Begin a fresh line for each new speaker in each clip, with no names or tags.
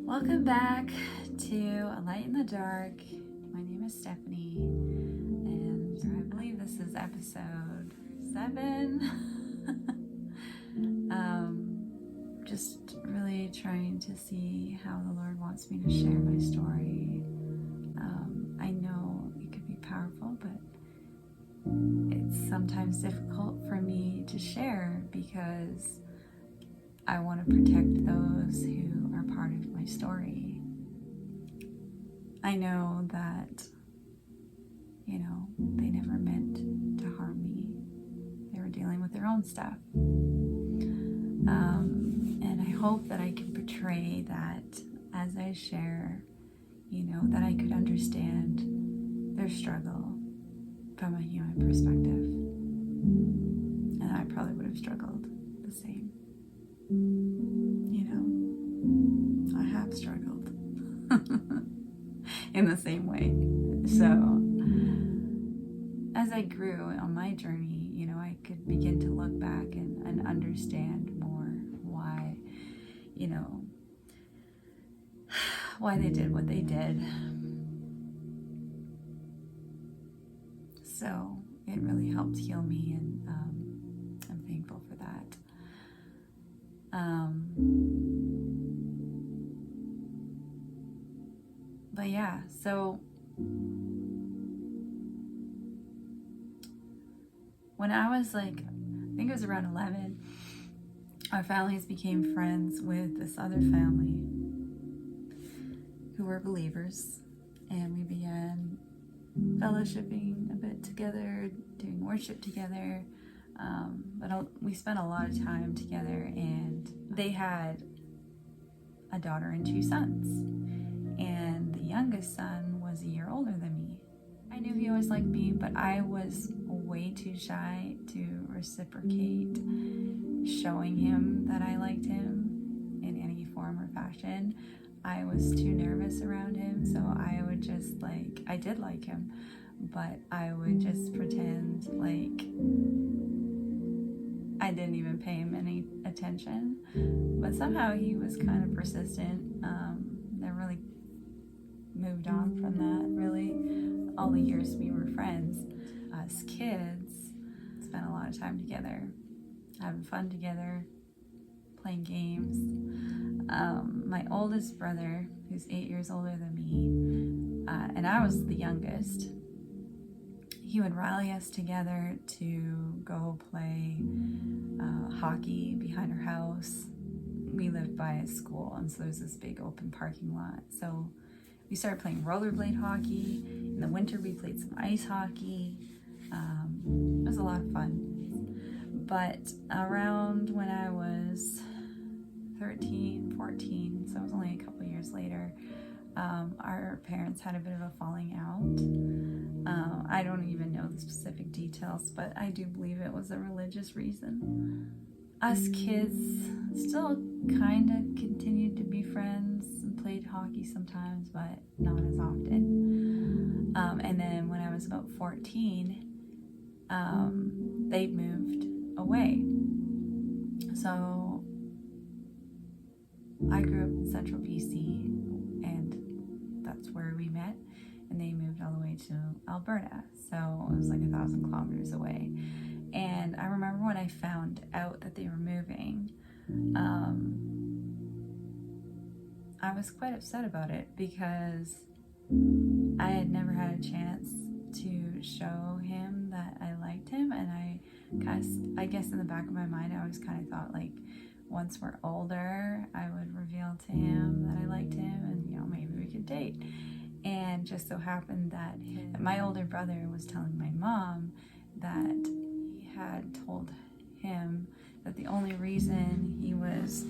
Welcome back to A Light in the Dark. My name is Stephanie, and I believe this is episode 7. Just really trying to see how the Lord wants me to share my story. I know it could be powerful, but it's sometimes difficult for me to share because I want to protect those who are part of my story. I know that, they never meant to harm me. They were dealing with their own stuff. And I hope that I can portray that as I share, that I could understand their struggle from a human perspective. And I probably would have struggled the same. I have struggled in the same way. So as I grew on my journey, I could begin to look back and understand more why they did what they did. So it really helped heal me, and I'm thankful for that. But yeah, so when I was I think it was around 11, our families became friends with this other family who were believers, and we began fellowshipping a bit together, doing worship together. But we spent a lot of time together, and they had a daughter and 2 sons. And the youngest son was a year older than me. I knew he always liked me, but I was way too shy to reciprocate showing him that I liked him in any form or fashion. I was too nervous around him, so I would just I did like him, but I would just pretend like I didn't even pay him any attention. But somehow he was kind of persistent. Never really moved on from that, really. All the years we were friends, us kids spent a lot of time together, having fun together, playing games. My oldest brother, who's 8 years older than me, and I was the youngest, he would rally us together to go play hockey behind our house. We lived by a school, and so there's this big open parking lot. So we started playing rollerblade hockey. In the winter, we played some ice hockey. It was a lot of fun. But around when I was 13, 14, so it was only a couple years later, our parents had a bit of a falling out. I don't even know the specific details, but I do believe it was a religious reason. Us kids still kind of continued to be friends and played hockey sometimes, but not as often. And then when I was about 14, they moved away. So I grew up in central BC, and that's where we met, and they moved all the way to Alberta. So it was 1,000 kilometers away. And I remember when I found out that they were moving, I was quite upset about it because I had never had a chance to show him that I liked him, and I guess in the back of my mind I always kind of thought once we're older I would reveal to him that I liked him, and maybe we could date. And just so happened that my older brother was telling my mom that he had told him that the only reason he was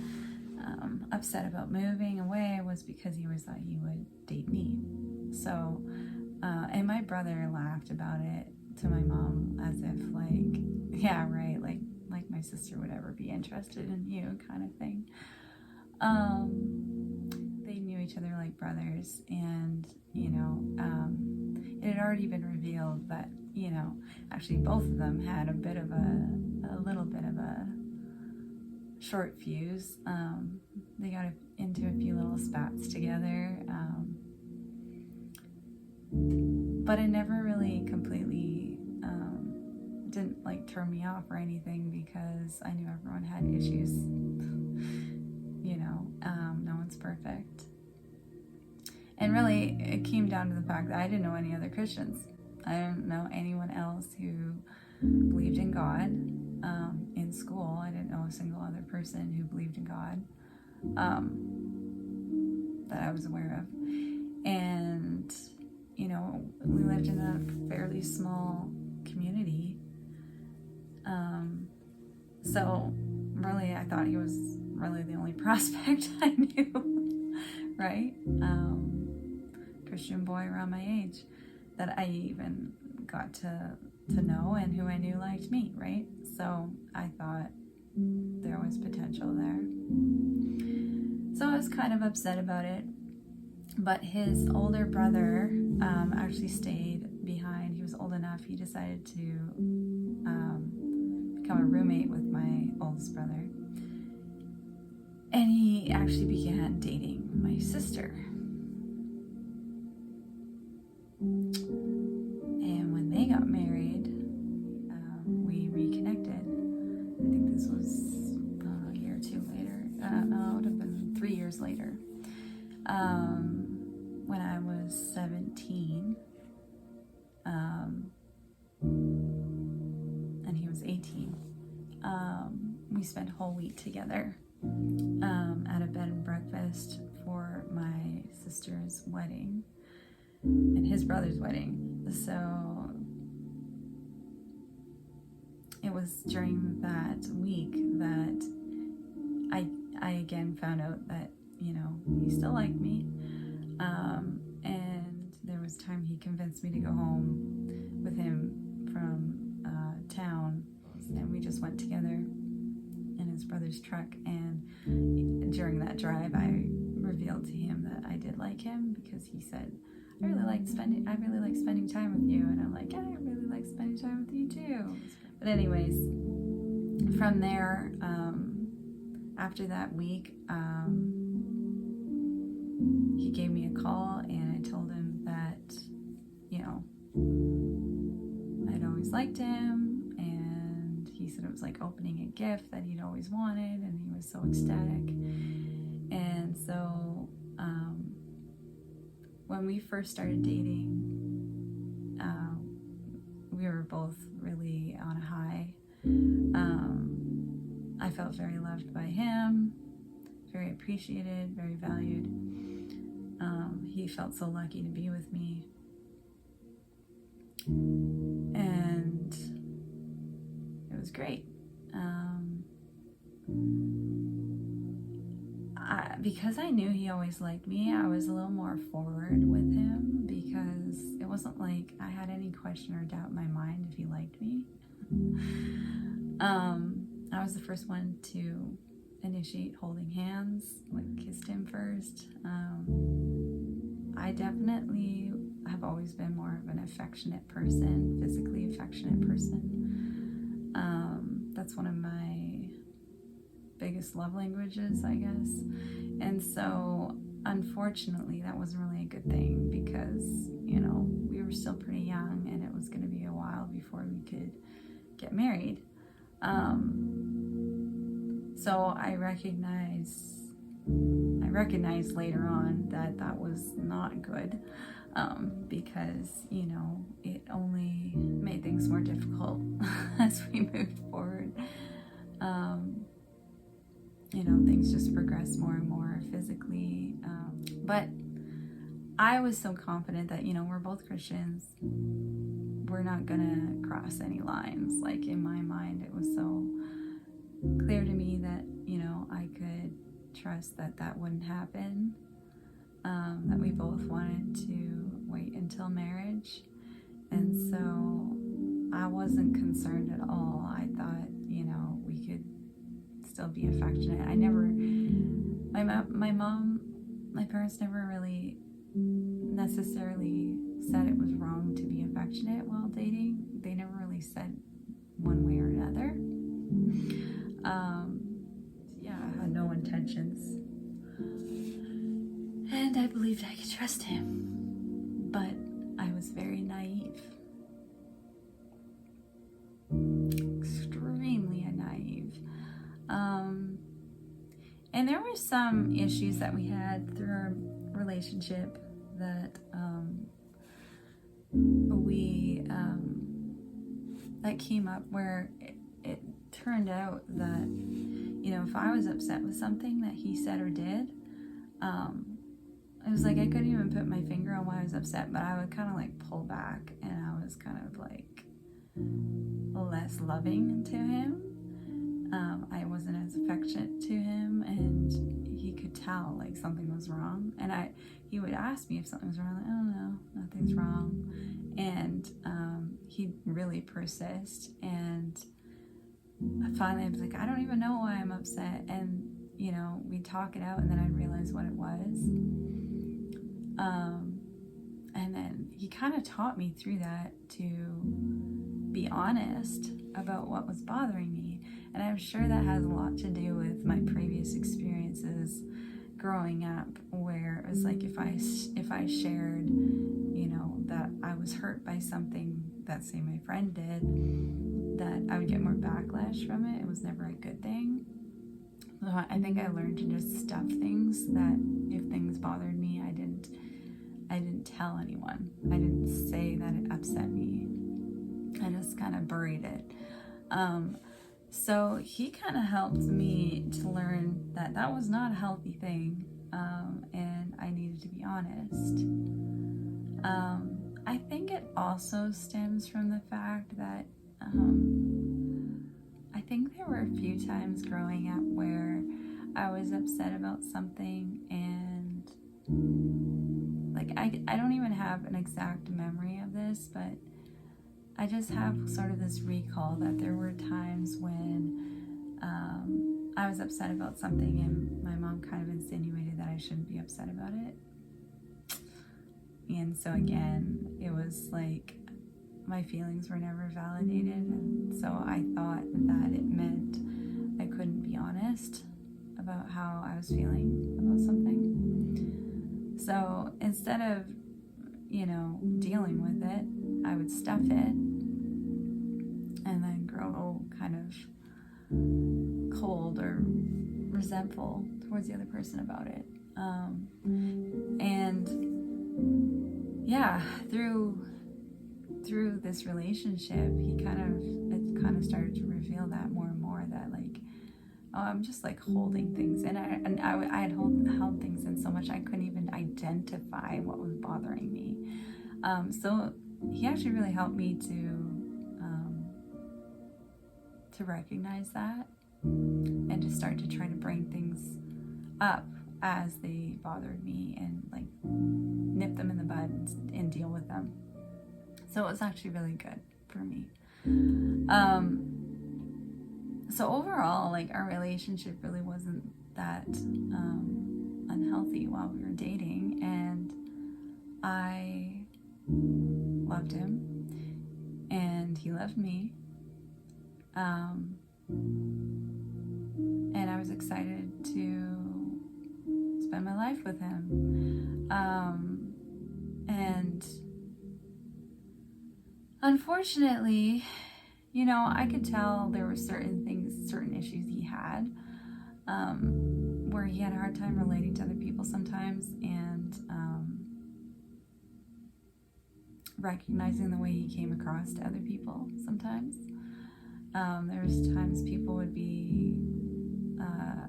upset about moving away was because he always thought he would date me. So, and my brother laughed about it to my mom as if yeah, right, like my sister would ever be interested in you kind of thing. They knew each other like brothers, and it had already been revealed that actually both of them had a little bit of a short fuse. They got into a few little spats together, but it never really completely didn't like turn me off or anything, because I knew everyone had issues. No one's perfect. And really, it came down to the fact that I didn't know any other Christians. I didn't know anyone else who believed in God. In school, I didn't know a single other person who believed in God that I was aware of. And, we lived in a fairly small community. So really, I thought he was really the only prospect I knew, right? Christian boy around my age that I even got to know and who I knew liked me, right? So I thought there was potential there. So I was kind of upset about it, but his older brother actually stayed behind. He was old enough. He decided to become a roommate with my oldest brother, and he actually began dating my sister. And when they got married, we reconnected. I think this was a year or two later. No, it would have been 3 years later. When I was 17, and he was 18. We spent a whole week together at a bed and breakfast for my sister's wedding and his brother's wedding. So it was during that week that I again found out that, he still liked me. And there was time he convinced me to go home with him from town, and we just went together in his brother's truck. And during that drive, I revealed to him that I did like him, because he said, I really like spending time with you. And I'm like, yeah, I really like spending time with you too. But anyways, from there, after that week, he gave me a call, and I told him that, I'd always liked him, and he said it was like opening a gift that he'd always wanted, and he was so ecstatic. And so when we first started dating, we were both really on a high. I felt very loved by him, very appreciated, very valued. He felt so lucky to be with me. And it was great. Because I knew he always liked me, I was a little more forward with him, because it wasn't like I had any question or doubt in my mind if he liked me. I was the first one to initiate holding hands, kissed him first. I definitely have always been more of an affectionate person, physically affectionate person. That's one of my biggest love languages, I guess. And so, unfortunately, that wasn't really a good thing, because, we were still pretty young, and it was going to be a while before we could get married. So I recognized later on that was not good, because, it only made things more difficult as we moved forward. Things just progressed more and more physically. But I was so confident that, we're both Christians. We're not gonna cross any lines. Like, in my mind, it was so clear to me that, I could trust that wouldn't happen. That we both wanted to wait until marriage. And so I wasn't concerned at all. I thought, we could still be affectionate. My parents never really necessarily said it was wrong to be affectionate while dating. They never really said one way or another. I believed I could trust him, but I was very naive. Extremely naive. And there were some issues that we had through our relationship that that came up where it turned out that, you know, if I was upset with something that he said or did, it was like I couldn't even put my finger on why I was upset, but I would kind of like pull back, and I was kind of like less loving to him. I wasn't as affectionate to him, and he could tell like something was wrong. And he would ask me if something was wrong. Like, oh no, nothing's wrong. And he'd really persist. And finally, I was like, I don't even know why I'm upset. And you know, we'd talk it out, and then I'd realize what it was. And then he kind of taught me through that to be honest about what was bothering me. And I'm sure that has a lot to do with my previous experiences growing up, where it was like if I shared, you know, that I was hurt by something that, say, my friend did, that I would get more backlash from it. It was never a good thing. So I think I learned to just stuff things, that if things bothered me, I didn't tell anyone. I didn't say that it upset me. I just kind of buried it. So he kind of helped me to learn that that was not a healthy thing, and I needed to be honest. I think it also stems from the fact that I think there were a few times growing up where I was upset about something, and like I don't even have an exact memory of this, but I just have sort of this recall that there were times when I was upset about something, and my mom kind of insinuated that I shouldn't be upset about it. And so again, it was like my feelings were never validated, and so I thought that it meant I couldn't be honest about how I was feeling about something. So instead of, you know, dealing with it, I would stuff it and then grow kind of cold or resentful towards the other person about it. And yeah, through this relationship, it kind of started to reveal that more and more, that like, oh, I'm just like holding things, and I had held things in so much I couldn't even identify what was bothering me. So he actually really helped me to recognize that, and to start to try to bring things up as they bothered me, and like nip them in the bud and deal with them. So it was actually really good for me. So overall, like, our relationship really wasn't that unhealthy while we were dating, and I loved him and he loved me, and I was excited to spend my life with him, and unfortunately, you know, I could tell there were certain issues he had, where he had a hard time relating to other people sometimes, and recognizing the way he came across to other people sometimes. There was times people would be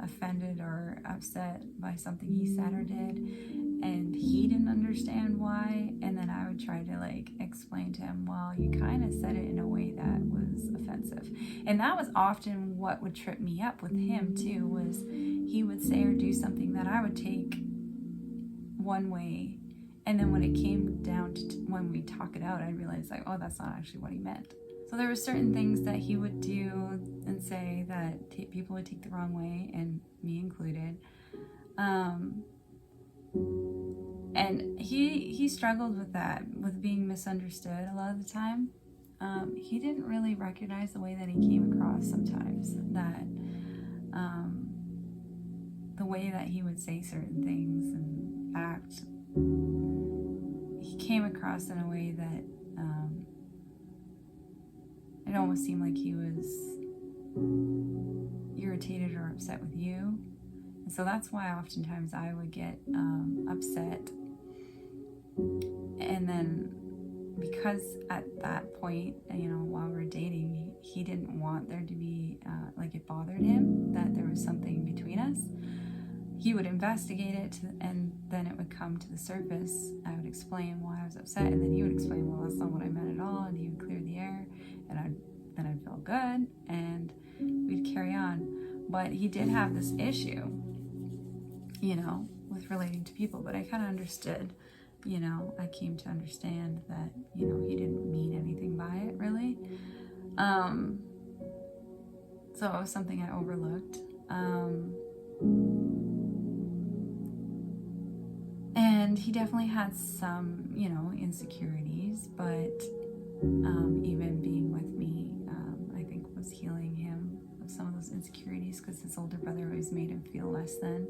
offended or upset by something he said or did, and he didn't understand why, and then I would try to like explain to him, well, you kind of said it in a way that was offensive. And that was often what would trip me up with him too, was he would say or do something that I would take one way, and then when it came down to when we talk it out, I realized like, oh, that's not actually what he meant. So there were certain things that he would do and say that people would take the wrong way, and me included. And he struggled with that, with being misunderstood a lot of the time. He didn't really recognize the way that he came across sometimes, that the way that he would say certain things, and act, he came across in a way that it almost seemed like he was irritated or upset with you. And so that's why oftentimes I would get upset. And then because at that point, while we were dating, he didn't want there to be, it bothered him that there was something between us. He would investigate it, and then it would come to the surface. I would explain why I was upset, and then he would explain, well, that's not what I meant at all, and he would clear the air, and then I'd feel good, and we'd carry on. But he did have this issue, with relating to people, but I kind of understood, I came to understand that, he didn't mean anything by it, really. So it was something I overlooked. And he definitely had some, insecurities, but even being with me, I think was healing him of some of those insecurities, because his older brother always made him feel less than.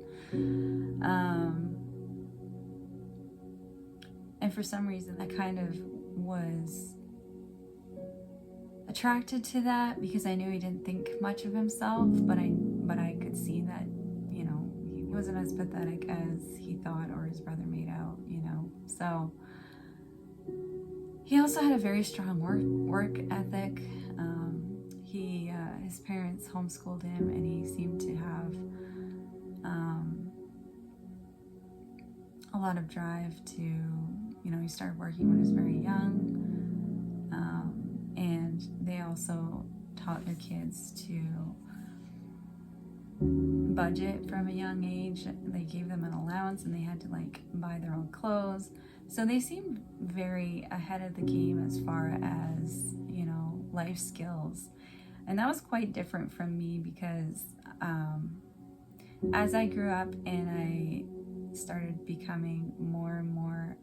And for some reason, I kind of was attracted to that, because I knew he didn't think much of himself, but I could see that, he wasn't as pathetic as he thought or his brother made out, So he also had a very strong work ethic. His parents homeschooled him, and he seemed to have a lot of drive to, he started working when he was very young. And they also taught their kids to budget from a young age. They gave them an allowance, and they had to buy their own clothes. So they seemed very ahead of the game as far as, life skills. And that was quite different from me, because as I grew up and I started becoming more and more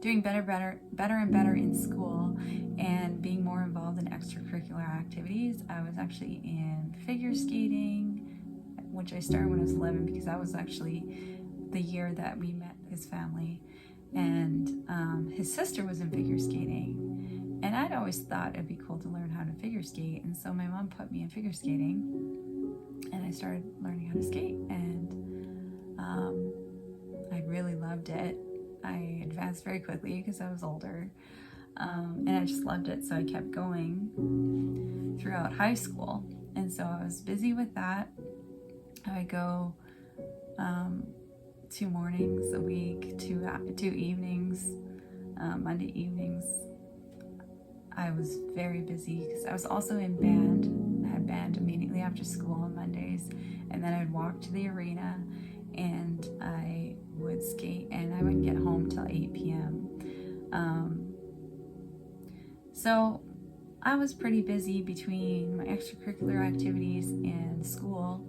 doing better and better in school, and being more involved in extracurricular activities. I was actually in figure skating, which I started when I was 11, because that was actually the year that we met his family. And his sister was in figure skating, and I'd always thought it'd be cool to learn how to figure skate. And so my mom put me in figure skating, and I started learning how to skate, and I really loved it. I advanced very quickly because I was older, and I just loved it, so I kept going throughout high school. And so I was busy with that. I would go 2 mornings a week, 2 evenings, Monday evenings. I was very busy because I was also in band. I had band immediately after school on Mondays, and then I'd walk to the arena, and I would skate, and I wouldn't get home till 8 p.m. So I was pretty busy between my extracurricular activities and school.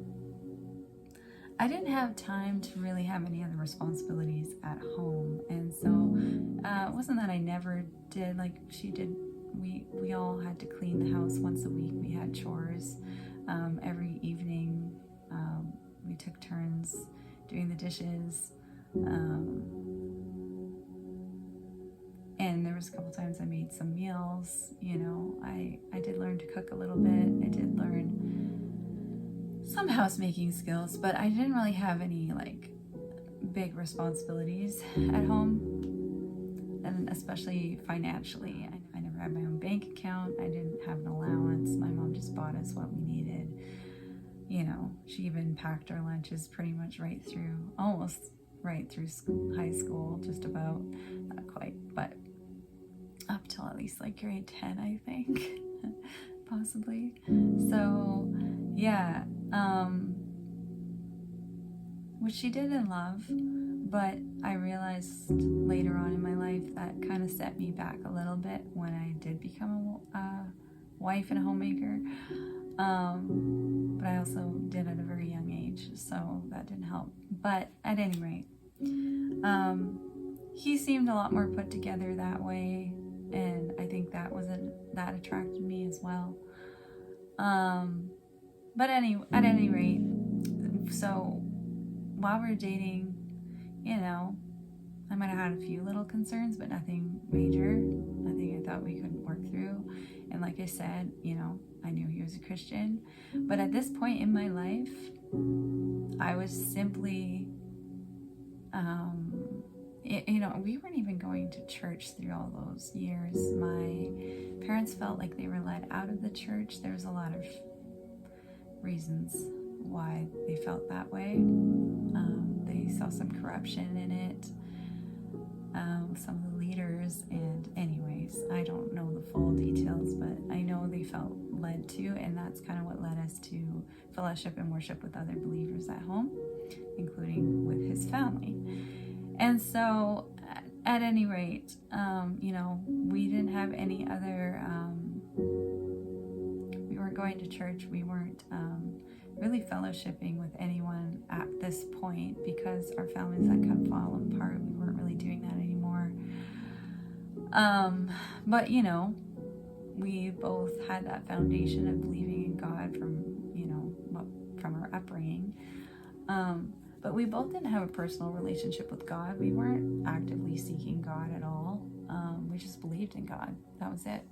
I didn't have time to really have any other responsibilities at home, and so it wasn't that I never did like she did. We all had to clean the house once a week. We had chores every evening. We took turns doing the dishes, and there was a couple times I made some meals. I did learn to cook a little bit. I did learn some housemaking skills, but I didn't really have any big responsibilities at home, and especially financially. I never had my own bank account. I didn't have an allowance. My mom just bought us what we needed. She even packed our lunches pretty much almost right through high school, just about, not quite, but up till at least grade 10, I think, possibly. So, yeah, which she did in love, but I realized later on in my life that kind of set me back a little bit when I did become a wife and a homemaker. But I also did at a very young age, so that didn't help. But at any rate, he seemed a lot more put together that way, and I think that attracted me as well. But at any rate, so while we were dating, you know, I might have had a few little concerns, but nothing major, nothing I thought we couldn't work through. And like I said, you know, I knew he was a Christian. But at this point in my life, I was simply, you know, we weren't even going to church through all those years. My parents felt like they were led out of the church. There was a lot of reasons why they felt that way. They saw some corruption in it. Some of the leaders, and anyways, I don't know the full details, but I know they felt led to, and that's kind of what led us to fellowship and worship with other believers at home, including with his family. And so at any rate, you know, we didn't have any other, we weren't going to church, we weren't really fellowshipping with anyone at this point because our families had kind of fallen apart. We weren't really doing that anymore. But you know, we both had that foundation of believing in God from, you know, from our upbringing. But we both didn't have a personal relationship with God. We weren't actively seeking God at all. We just believed in God. That was it.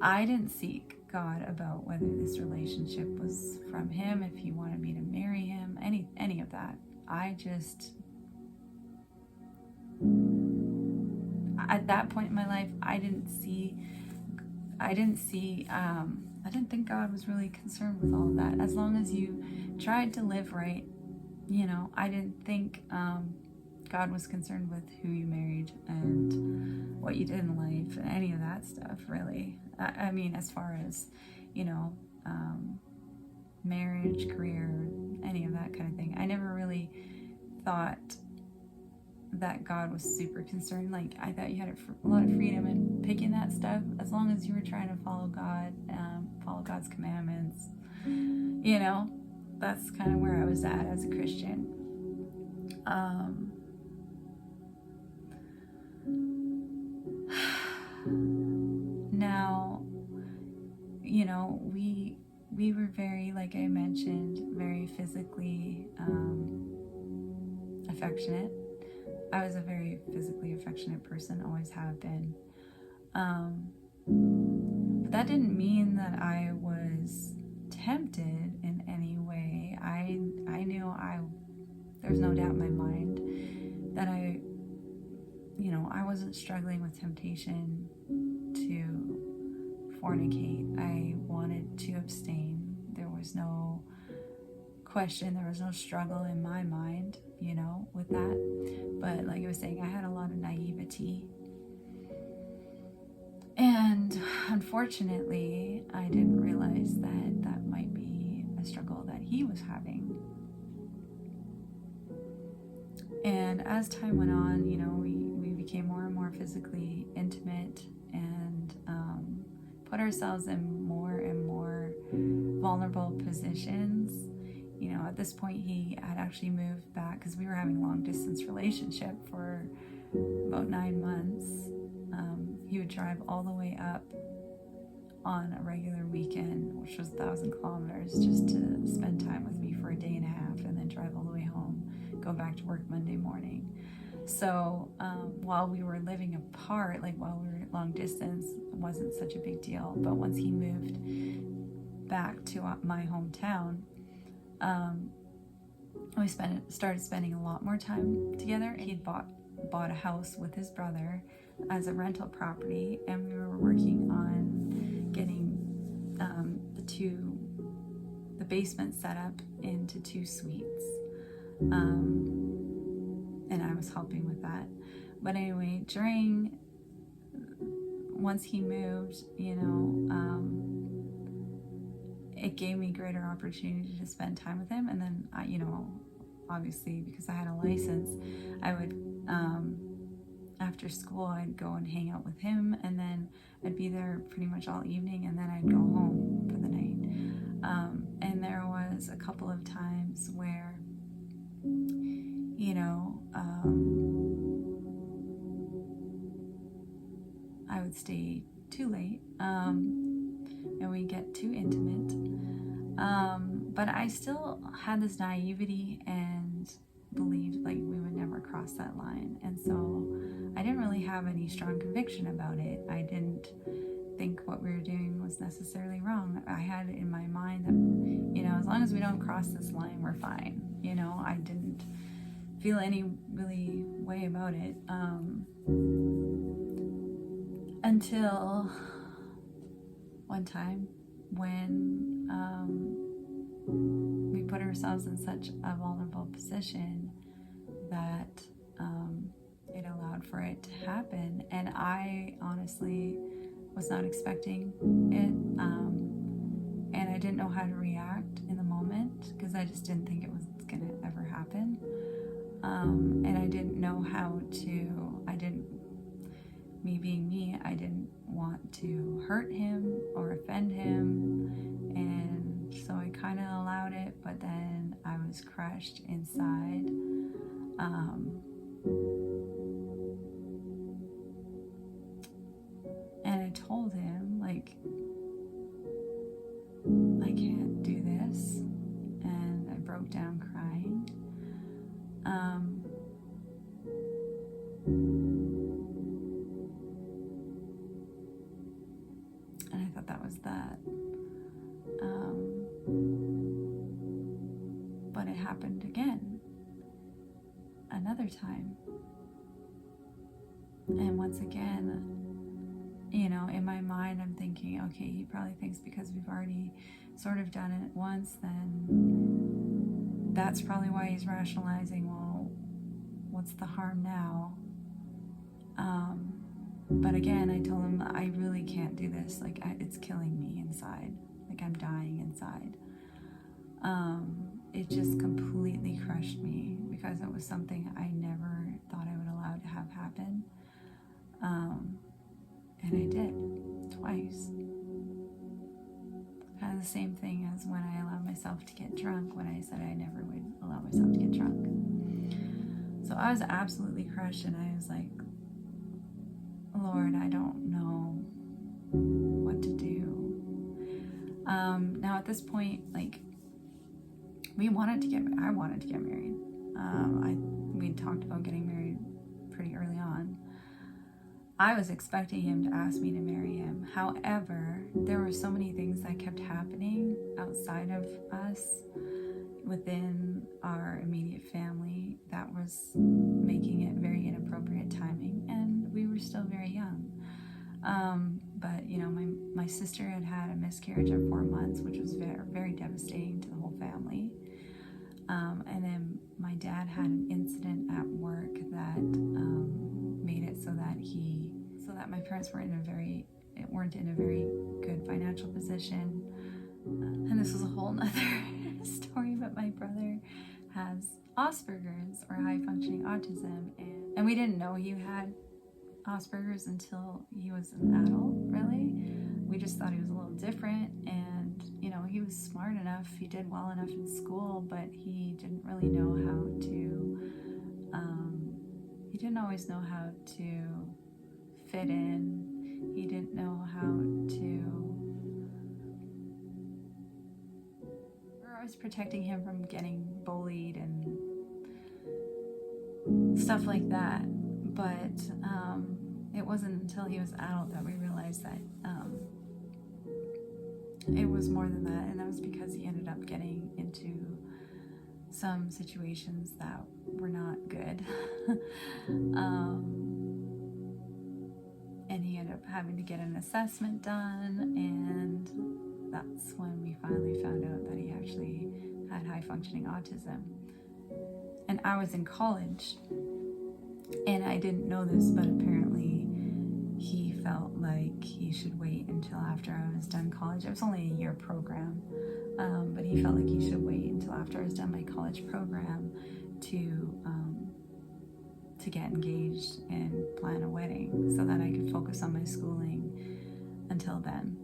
I didn't seek God about whether this relationship was from him, if he wanted me to marry him, any of that. At that point in my life, I didn't think God was really concerned with all of that. As long as you tried to live right, you know, I didn't think God was concerned with who you married and what you did in life, any of that stuff, really. I mean, as far as, you know, marriage, career, any of that kind of thing. I never really thought that God was super concerned. Like, I thought you had a lot of freedom in picking that stuff, as long as you were trying to follow God, follow God's commandments. You know, that's kind of where I was at as a Christian. Now, you know, we were very, like I mentioned, very physically affectionate. I was a very physically affectionate person, always have been. But that didn't mean that I was tempted in any way. I knew there's no doubt in my mind that I wasn't struggling with temptation to fornicate. I wanted to abstain. There was no question, there was no struggle in my mind, you know, with that. But like I was saying, I had a lot of naivety. And unfortunately, I didn't realize that that might be a struggle that he was having. And as time went on, you know, we became more and more physically intimate and put ourselves in more and more vulnerable positions. You know, at this point, he had actually moved back because we were having a long distance relationship for about 9 months. He would drive all the way up on a regular weekend, which was 1,000 kilometers, just to spend time with me for a day and a half, and then drive all the way home, go back to work Monday morning. So while we were living apart, like while we were long distance, it wasn't such a big deal. But once he moved back to my hometown, we started spending a lot more time together. He'd bought a house with his brother as a rental property, and we were working on getting the basement set up into 2 suites. And I was helping with that. But anyway, once he moved, you know, it gave me greater opportunity to spend time with him. And then, you know, obviously because I had a license, I would, after school, I'd go and hang out with him, and then I'd be there pretty much all evening, and then I'd go home for the night. And there was a couple of times where, you know, I would stay too late, and we'd get too intimate. But I still had this naivety and believed like we would never cross that line. And so I didn't really have any strong conviction about it. I didn't think what we were doing was necessarily wrong. I had it in my mind that, as long as we don't cross this line, we're fine. I didn't feel any really way about it until one time when we put ourselves in such a vulnerable position that it allowed for it to happen. And I honestly was not expecting it, and I didn't know how to react in the moment because I just didn't think it was going to ever happen. And I didn't know how to, me being me, I didn't want to hurt him or offend him, and so I kind of allowed it, but then I was crushed inside. And I told him, I can't do this, and I broke down crying. And I thought that was that. But it happened again, another time. And once again, in my mind, I'm thinking, okay, he probably thinks because we've already sort of done it once, then that's probably why he's rationalizing, well, what's the harm now? But again, I told him, I really can't do this. It's killing me inside. I'm dying inside. It just completely crushed me because it was something I never thought I would allow to have happen. And I did, twice. Kind of the same thing as when I allowed myself to get drunk, when I said I never would allow myself to get drunk. So I was absolutely crushed, and I was like, Lord, I don't know what to do. Now at this point, I wanted to get married. We talked about getting married pretty early on. I was expecting him to ask me to marry him. However, there were so many things that kept happening outside of us, within our immediate family, that was making it very inappropriate timing, and we were still very young. But my sister had a miscarriage at 4 months, which was very, very devastating to the whole family. And then my dad had an incident at work that made it so that my parents weren't in a very good financial position. And this was a whole nother story, but my brother has Asperger's, or high functioning autism, and we didn't know he had Asperger's until he was an adult, really. We just thought he was a little different, and he was smart enough, he did well enough in school, but he didn't really know how to, he didn't always know how to fit in. He didn't know how to, we're always protecting him from getting bullied and stuff like that. But it wasn't until he was adult that we realized that it was more than that, and that was because he ended up getting into some situations that were not good. And he ended up having to get an assessment done, and that's when we finally found out that he actually had high functioning autism. And I was in college, and I didn't know this, but apparently he felt like he should wait until after I was done college. It was only a year program, but he felt like he should wait until after I was done my college program to get engaged and plan a wedding so that I could focus on my schooling until then.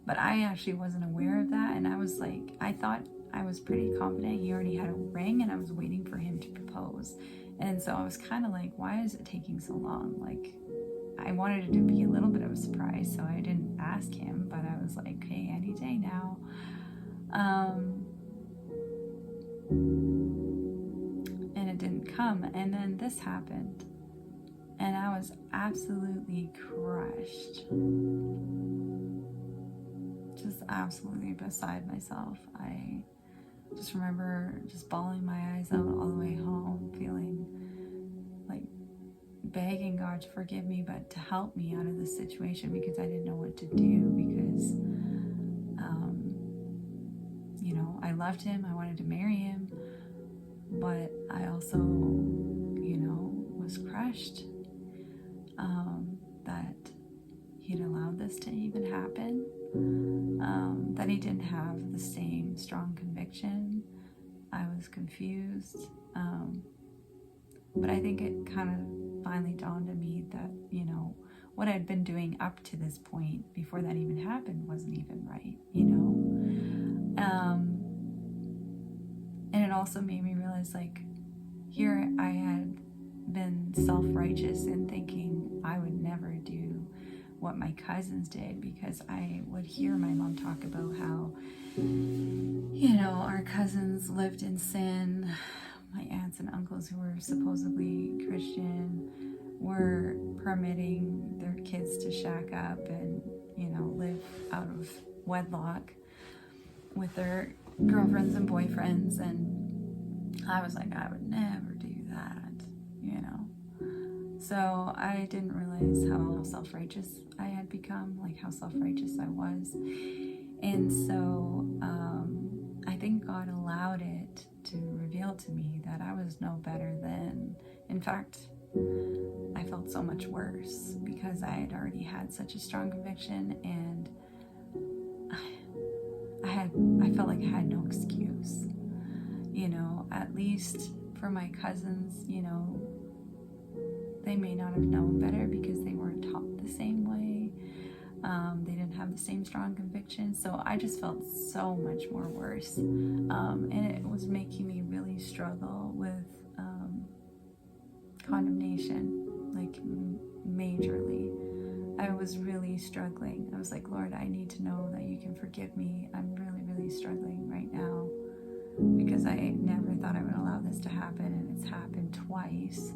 But I actually wasn't aware of that, and I thought I was pretty confident he already had a ring, and I was waiting for him to propose. And so I was kind of like, why is it taking so long? I wanted it to be a little bit of a surprise, so I didn't ask him, but I was like, hey, any day now. And it didn't come. come, and then this happened, and I was absolutely crushed, just absolutely beside myself. I just remember just bawling my eyes out all the way home, feeling like begging God to forgive me, but to help me out of this situation, because I didn't know what to do, because I loved him, I wanted to marry him, but I also was crushed that he'd allowed this to even happen, that he didn't have the same strong conviction. I was confused, but I think it kind of finally dawned on me that what I'd been doing up to this point before that even happened wasn't even right, and it also made me realize, like, here I had been self-righteous and thinking I would never do what my cousins did, because I would hear my mom talk about how our cousins lived in sin. My aunts and uncles, who were supposedly Christian, were permitting their kids to shack up and live out of wedlock with their girlfriends and boyfriends, and I was like, I would never do that, So I didn't realize how self-righteous I had become, like how self-righteous I was. And so I think God allowed it to reveal to me that I was no better than, in fact, I felt so much worse, because I had already had such a strong conviction, and I felt like I had no excuse, at least for my cousins. They may not have known better because they weren't taught the same way. They didn't have the same strong conviction. So I just felt so much more worse. And it was making me really struggle with condemnation, like majorly. I was really struggling. I was like, Lord, I need to know that you can forgive me. I'm really, really struggling right now, because I never thought I would allow this to happen, and it's happened twice,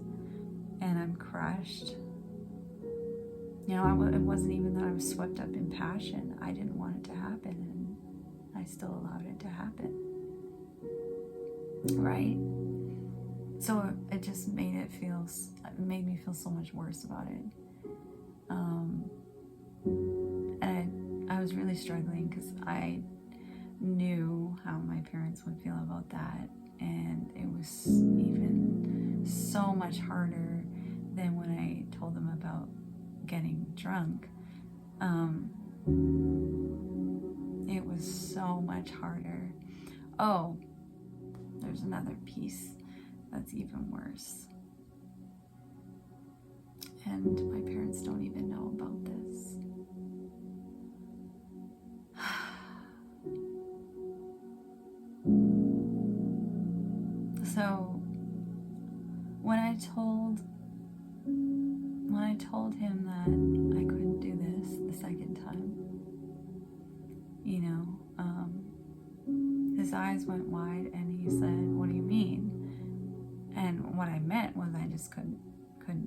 and I'm crushed. It wasn't even that I was swept up in passion. I didn't want it to happen, and I still allowed it to happen. Right? So it just made me feel so much worse about it. And I was really struggling, because I knew how my parents would feel about that, and it was even so much harder than when I told them about getting drunk. It was so much harder. Oh, there's another piece that's even worse, and my parents don't even know about this. So when I told him that I couldn't do this the second time, his eyes went wide, and he said, "What do you mean?" And what I meant was I just couldn't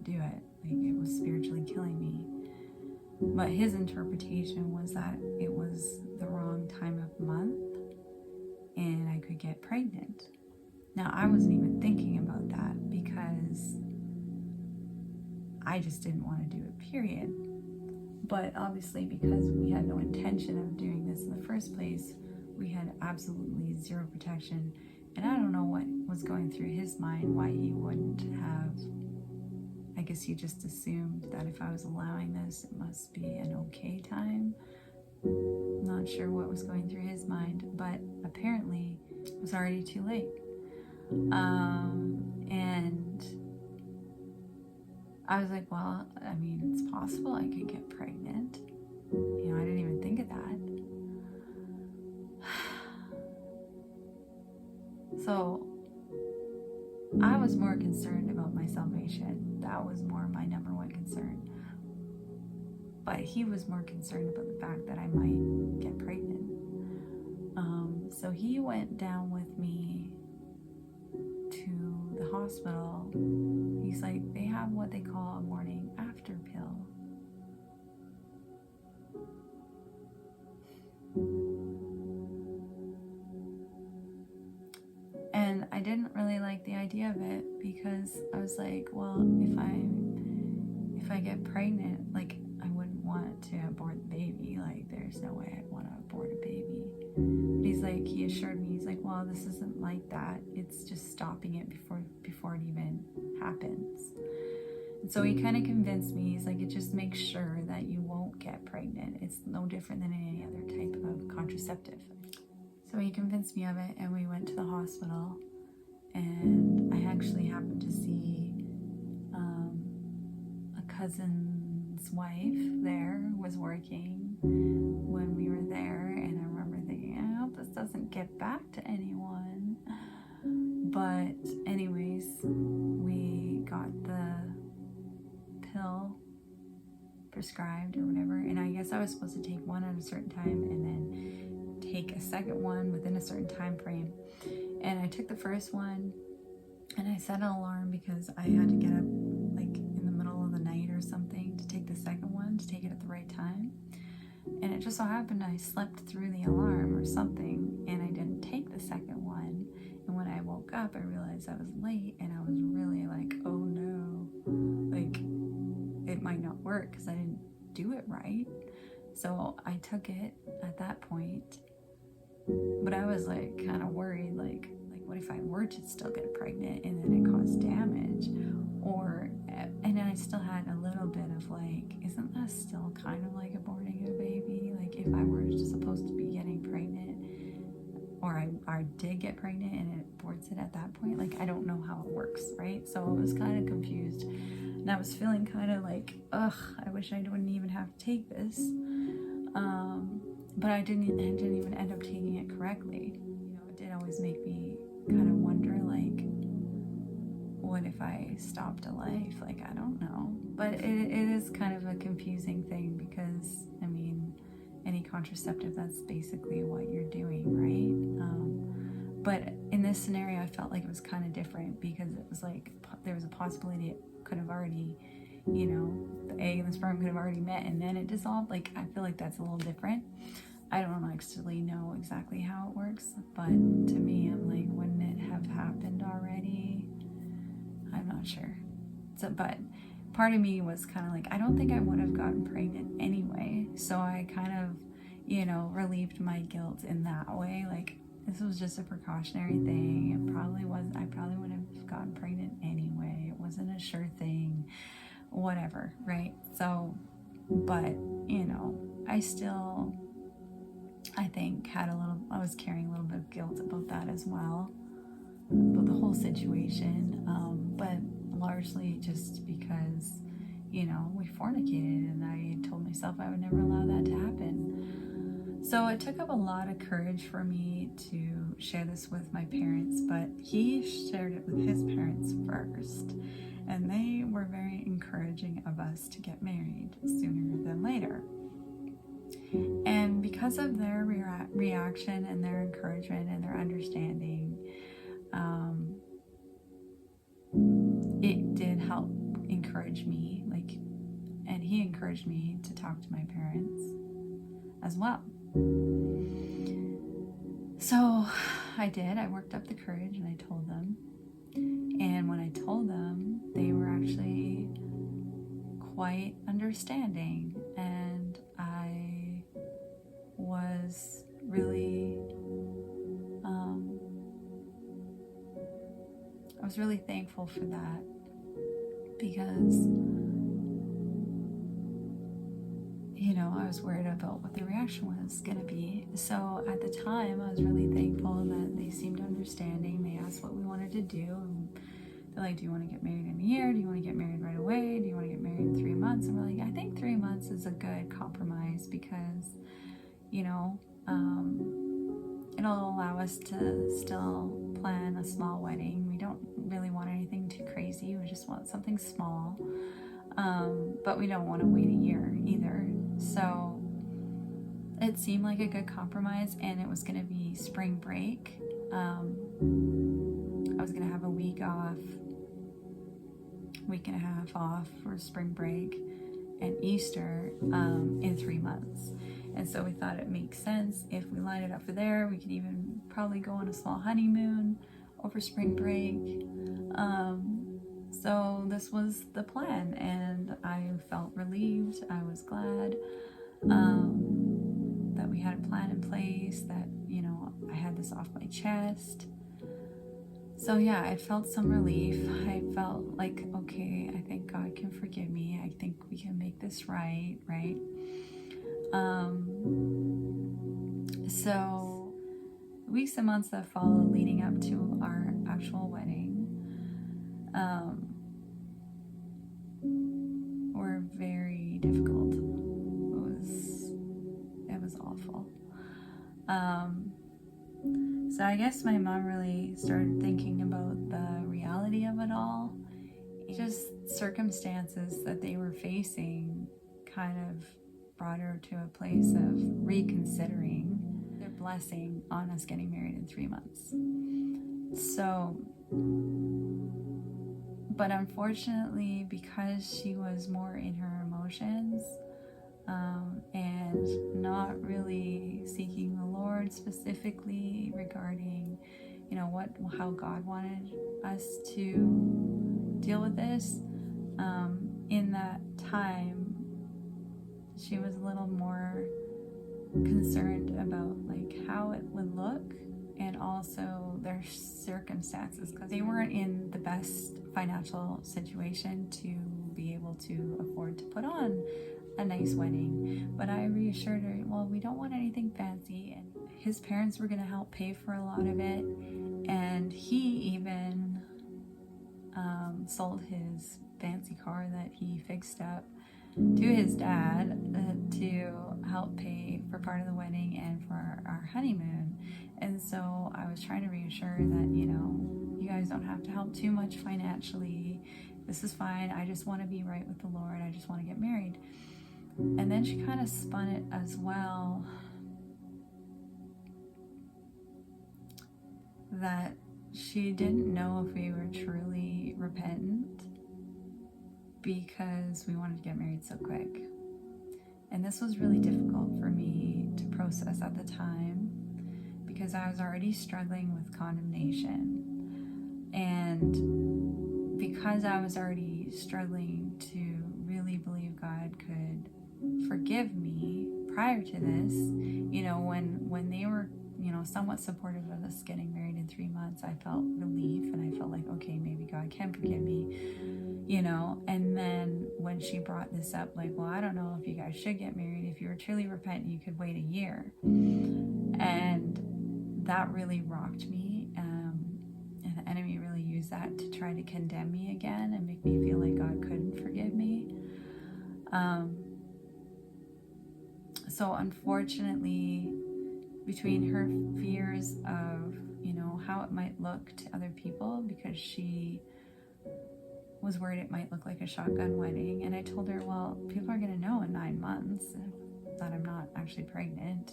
do it. Like, it was spiritually killing me. But his interpretation was that it was the wrong time of month, and I could get pregnant. Now, I wasn't even thinking about that, because I just didn't want to do it, period. But obviously, because we had no intention of doing this in the first place, we had absolutely zero protection. And I don't know what was going through his mind, why he wouldn't have. I guess he just assumed that if I was allowing this, it must be an okay time. Not sure what was going through his mind, but apparently it was already too late. And I was like, well, I mean, it's possible I could get pregnant. I didn't even think of that. So I was more concerned about my salvation. That was more my number one concern. But he was more concerned about the fact that I might get pregnant. So he went down with me to the hospital, he's like, they have what they call a morning after pill. And I didn't really like the idea of it, because I was like, well, if I get pregnant, like, I wouldn't want to abort the baby. Like, there's no way I'd want to abort a baby. But he's like, he assured me, he's like, well, this isn't like that. It's just stopping it before it even happens. And so he kind of convinced me. He's like, it just makes sure that you won't get pregnant. It's no different than any other type of contraceptive. So he convinced me of it, and we went to the hospital, and I actually happened to see a cousin's wife there was working when we were there, and I remember thinking, I hope this doesn't get back to anyone. But anyways, we got the pill prescribed or whatever, and I guess I was supposed to take one at a certain time and then take a second one within a certain time frame. And I took the first one, and I set an alarm because I had to get up like in the middle of the night or something to take the second one, to take it at the right time. And it just so happened I slept through the alarm or something, and I didn't take the second one. And when I woke up, I realized I was late, and I was really like, oh no, like it might not work because I didn't do it right. So I took it at that point, but I was like kind of worried, like what if I were to still get pregnant and then it caused damage? And I still had a little bit of like, isn't that still kind of like aborting a baby? Like if I were just supposed to be getting pregnant, or I did get pregnant and it aborts it at that point, like I don't know how it works, right? So I was kind of confused, and I was feeling kind of like, ugh, I wish I wouldn't even have to take this. But I didn't even end up taking it correctly. You know, it did always make me kind of wonder, like, what if I stopped a life? Like, I don't know. But it is kind of a confusing thing, because, I mean, any contraceptive, that's basically what you're doing, right? But in this scenario, I felt like it was kind of different, because it was like there was a possibility it could have already, you know, the egg and the sperm could have already met and then it dissolved. Like, I feel like that's a little different. I don't actually know exactly how it works, but to me, I'm like, wouldn't it have happened already? I'm not sure. So, but part of me was kind of like, I don't think I would have gotten pregnant anyway. So I kind of, you know, relieved my guilt in that way. Like, this was just a precautionary thing. I probably would have gotten pregnant anyway. It wasn't a sure thing, whatever, right? So, but, you know, I think I was carrying a little bit of guilt about that as well, about the whole situation, but largely just because, you know, we fornicated, and I told myself I would never allow that to happen. So it took up a lot of courage for me to share this with my parents, but he shared it with his parents first, and they were very encouraging of us to get married sooner than later. And because of their reaction and their encouragement and their understanding, it did help encourage me, and he encouraged me to talk to my parents as well. So I did. I worked up the courage and I told them. And when I told them, they were actually quite understanding, and I was really thankful for that, because, you know, I was worried about what the reaction was going to be. So at the time, I was really thankful that they seemed understanding. They asked what we wanted to do, and they're like, do you want to get married in a year? Do you want to get married right away? Do you want to get married in 3 months? And we're like, I think 3 months is a good compromise, because, you know, it'll allow us to still plan a small wedding. We don't really want anything too crazy. We just want something small. But we don't want to wait a year either. So it seemed like a good compromise, and it was going to be spring break. I was going to have a week and a half off for spring break and Easter in 3 months. And so we thought it makes sense if we lined it up for there. We could even probably go on a small honeymoon over spring break. So this was the plan, and I felt relieved. I was glad that we had a plan in place, that, you know, I had this off my chest. So yeah, I felt some relief. I felt like, okay, I think God can forgive me. I think we can make this right? So weeks and months that followed leading up to our actual wedding were very difficult. It was awful. So I guess my mom really started thinking about the reality of it all. Just circumstances that they were facing kind of brought her to a place of reconsidering their blessing on us getting married in 3 months. So, but unfortunately, because she was more in her emotions and not really seeking the Lord specifically regarding, you know, how God wanted us to deal with this, in that time, she was a little more concerned about like how it would look, and also their circumstances, because they weren't in the best financial situation to be able to afford to put on a nice wedding. But I reassured her, well, we don't want anything fancy, and his parents were going to help pay for a lot of it, and he even sold his fancy car that he fixed up to his dad to help pay for part of the wedding and for our honeymoon. And so I was trying to reassure that, you know, you guys don't have to help too much financially. This is fine. I just want to be right with the Lord. I just want to get married. And then she kind of spun it as well, that she didn't know if we were truly repentant because we wanted to get married so quick. And this was really difficult for me to process at the time, because I was already struggling with condemnation. And because I was already struggling to really believe God could forgive me prior to this, you know, when they were, you know, somewhat supportive of us getting married in 3 months, I felt relief, and I felt like, okay, maybe God can forgive me, you know. And then when she brought this up, like, well, I don't know if you guys should get married. If you were truly repentant, you could wait a year. And that really rocked me, and the enemy really used that to try to condemn me again and make me feel like God couldn't forgive me. So unfortunately, between her fears of, you know, how it might look to other people, because she was worried it might look like a shotgun wedding, and I told her, well, people are going to know in 9 months that I'm not actually pregnant,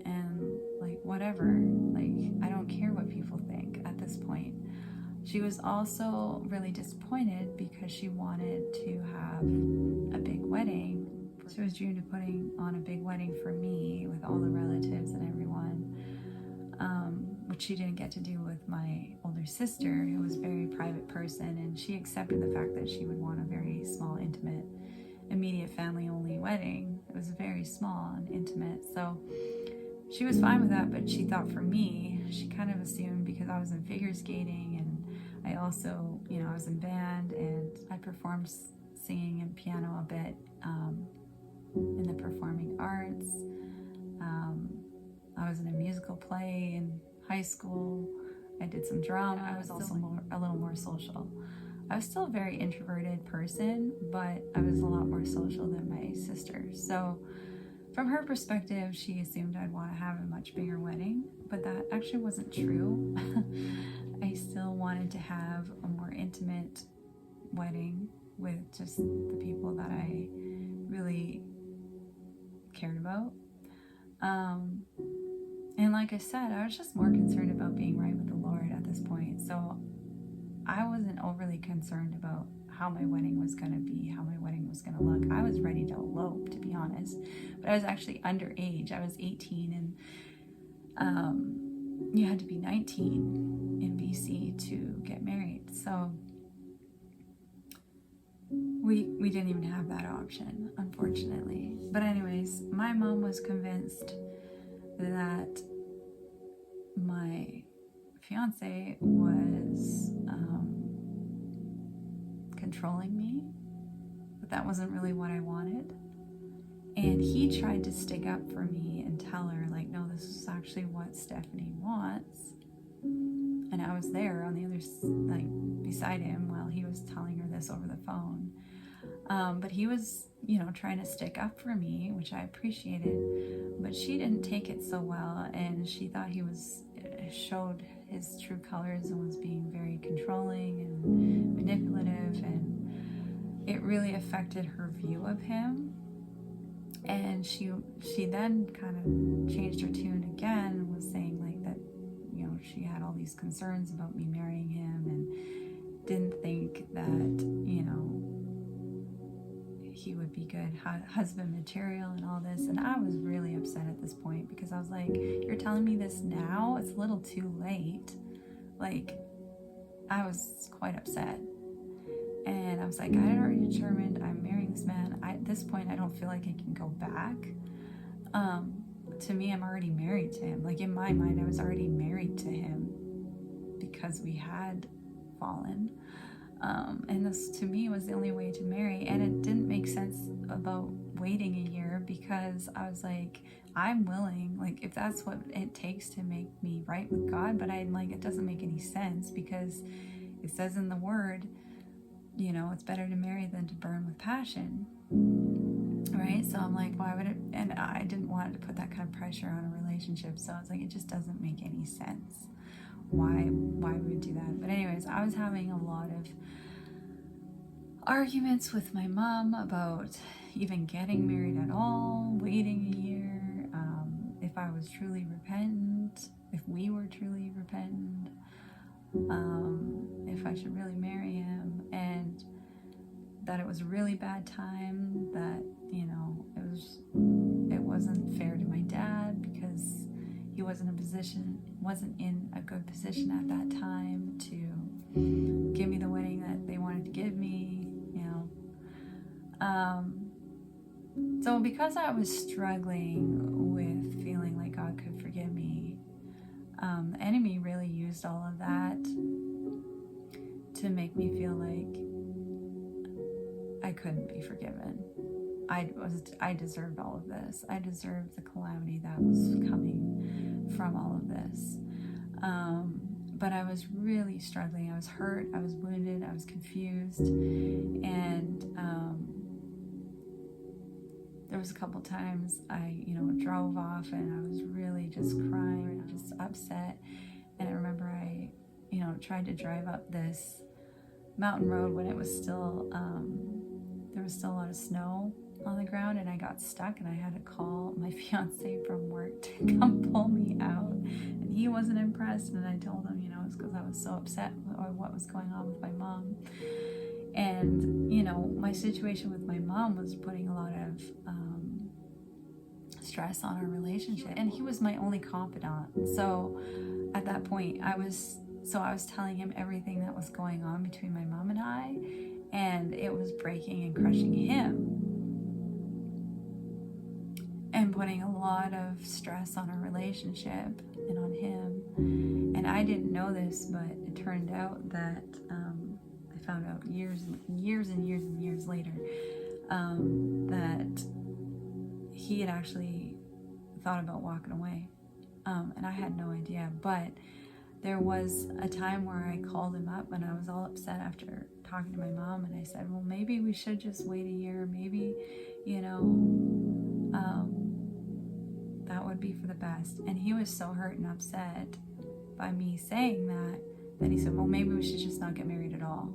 and like, whatever, like, I don't care what people think at this point. She was also really disappointed because she wanted to have a big wedding. She was due to putting on a big wedding for me with all the relatives and everyone, which she didn't get to do with my older sister, who was a very private person, and she accepted the fact that she would want a very small, intimate, immediate family-only wedding. It was very small and intimate, so she was fine with that. But she thought for me, she kind of assumed, because I was in figure skating, and I also, you know, I was in band, and I performed singing and piano a bit in the performing arts. I was in a musical play in high school. I did some drama. I was also a little more social. I was still a very introverted person, but I was a lot more social than my sister. So from her perspective, she assumed I'd want to have a much bigger wedding, but that actually wasn't true. I still wanted to have a more intimate wedding with just the people that I really cared about. And like I said, I was just more concerned about being right with the Lord at this point. So So I wasn't overly concerned about how my wedding was going to be, how my wedding was going to look. I was ready to elope, to be honest. But I was actually underage. I was 18, and you had to be 19 in BC to get married. So we didn't even have that option, unfortunately. But anyways, my mom was convinced that my fiance was controlling me, but that wasn't really what I wanted. And he tried to stick up for me and tell her, like, no, this is actually what Stephanie wants. And I was there on the other, like, beside him while he was telling her this over the phone. But he was, trying to stick up for me, which I appreciated. But she didn't take it so well, and she thought he showed his true colors and was being very controlling and manipulative, and it really affected her view of him. And she then kind of changed her tune again and was saying like that, she had all these concerns about me marrying him and didn't think that, he would be good husband material and all this. And I was really upset at this point because I was like, you're telling me this now? It's a little too late. Like, I was quite upset. And I was like, I had already determined I'm marrying this man. At this point, I don't feel like I can go back. To me, I'm already married to him. Like, in my mind, I was already married to him because we had fallen. And this, to me, was the only way to marry. And it didn't make sense about waiting a year because I was like, I'm willing, like, if that's what it takes to make me right with God. But I'm like, it doesn't make any sense because it says in the Word, it's better to marry than to burn with passion, right? So I'm like, why would it? And I didn't want to put that kind of pressure on a relationship. So I was like, it just doesn't make any sense. Why we would do that? But anyways, I was having a lot of arguments with my mom about even getting married at all, waiting a year, if I was truly repentant, if we were truly repentant, if I should really marry him, and that it was a really bad time, that, it wasn't fair to my dad because he wasn't in a good position at that time to give me the wedding that they wanted to give me, So because I was struggling with feeling like God could forgive me, the enemy really used all of that to make me feel like I couldn't be forgiven. I deserved all of this. I deserved the calamity that was coming from all of this. But I was really struggling. I was hurt. I was wounded. I was confused. And there was a couple times I, drove off and I was really just crying, just upset. And I remember I, tried to drive up this mountain road when it was still, there was still a lot of snow on the ground, and I got stuck, and I had to call my fiance from work to come pull me out, and he wasn't impressed. And I told him, it's because I was so upset with what was going on with my mom. And my situation with my mom was putting a lot of stress on our relationship, and he was my only confidant. So at that point, I was telling him everything that was going on between my mom and I, and it was breaking and crushing him and putting a lot of stress on our relationship and on him. And I didn't know this, but it turned out that I found out years later that he had actually thought about walking away, and I had no idea. But there was a time where I called him up and I was all upset after talking to my mom, and I said, well, maybe we should just wait a year, maybe that would be for the best. And he was so hurt and upset by me saying that he said, well, maybe we should just not get married at all.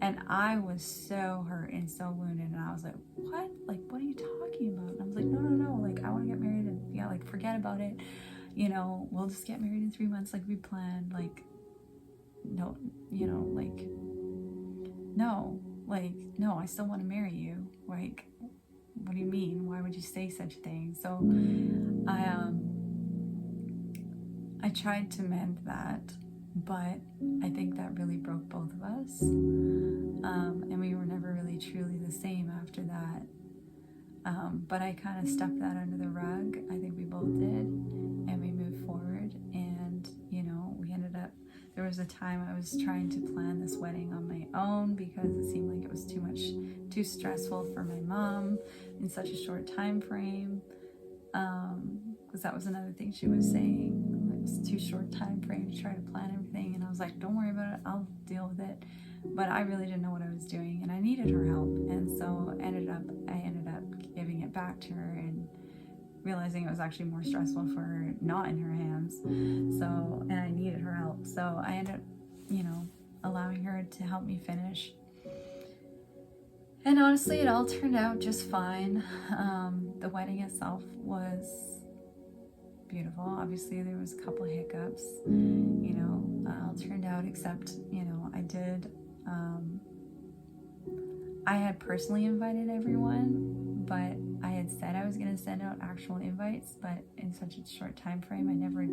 And I was so hurt and so wounded, and I was like, what? Like, what are you talking about? And I was like, no, like, I want to get married, and like, forget about it. We'll just get married in 3 months like we planned. Like, no, like, no, I still want to marry you. Like, what do you mean? Why would you say such a thing? So I tried to mend that, but I think that really broke both of us. And we were never really truly the same after that. But I kind of stuffed that under the rug. I think we both did. And we moved forward. And, we ended up, there was a time I was trying to plan this wedding on my own because it seemed like it was too stressful for my mom in such a short time frame. Because that was another thing she was saying. It was too short time frame to try to plan everything. And I was like, don't worry about it. I'll deal with it. But I really didn't know what I was doing, and I needed her help. And so I ended up giving it back to her and realizing it was actually more stressful for her not in her hands. So, and I needed her help. So I ended up, allowing her to help me finish. And honestly, it all turned out just fine. The wedding itself was beautiful. Obviously, there was a couple of hiccups, all turned out, except, I had personally invited everyone, but I had said I was going to send out actual invites, but in such a short time frame, I never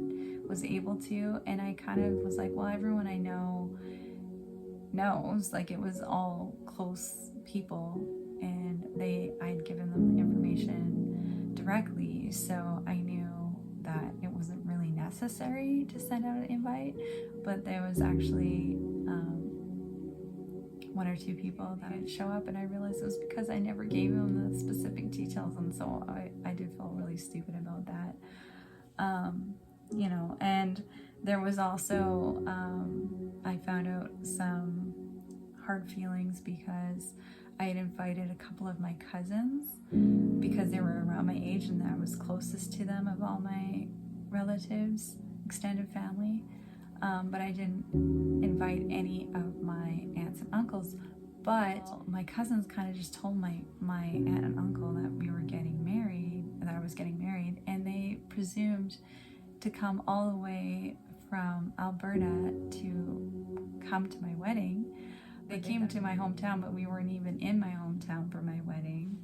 was able to. And I kind of was like, well, everyone I know knows, like, it was all close people, and I had given them the information directly, so I knew that it wasn't really necessary to send out an invite. But there was actually one or two people that would show up, and I realized it was because I never gave them the specific details, and so I did feel really stupid about that. And there was also, I found out some hard feelings because I had invited a couple of my cousins because they were around my age and I was closest to them of all my relatives, extended family. But I didn't invite any of my aunts and uncles. But my cousins kind of just told my aunt and uncle that we were getting married, that I was getting married, and they presumed to come all the way from Alberta to come to my wedding. They came to my hometown, but we weren't even in my hometown for my wedding.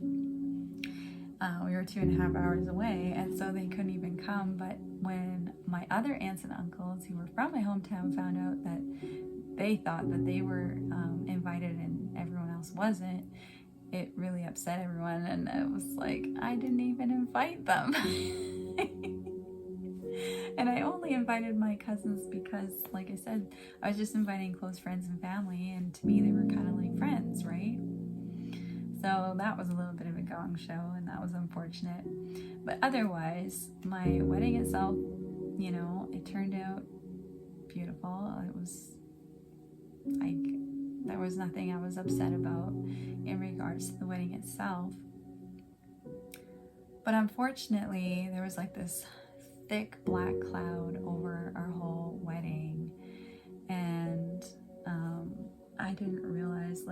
We were 2.5 hours away, and so they couldn't even come. But when my other aunts and uncles who were from my hometown found out that they thought that they were invited and everyone else wasn't, it really upset everyone. And it was like, I didn't even invite them. And I only invited my cousins because, like I said, I was just inviting close friends and family, and to me they were kind of like friends, right? So that was a little bit of a gong show, and that was unfortunate. But otherwise, my wedding itself, it turned out beautiful. It was like, there was nothing I was upset about in regards to the wedding itself. But unfortunately, there was like this thick black cloud over our whole wedding, and I didn't realize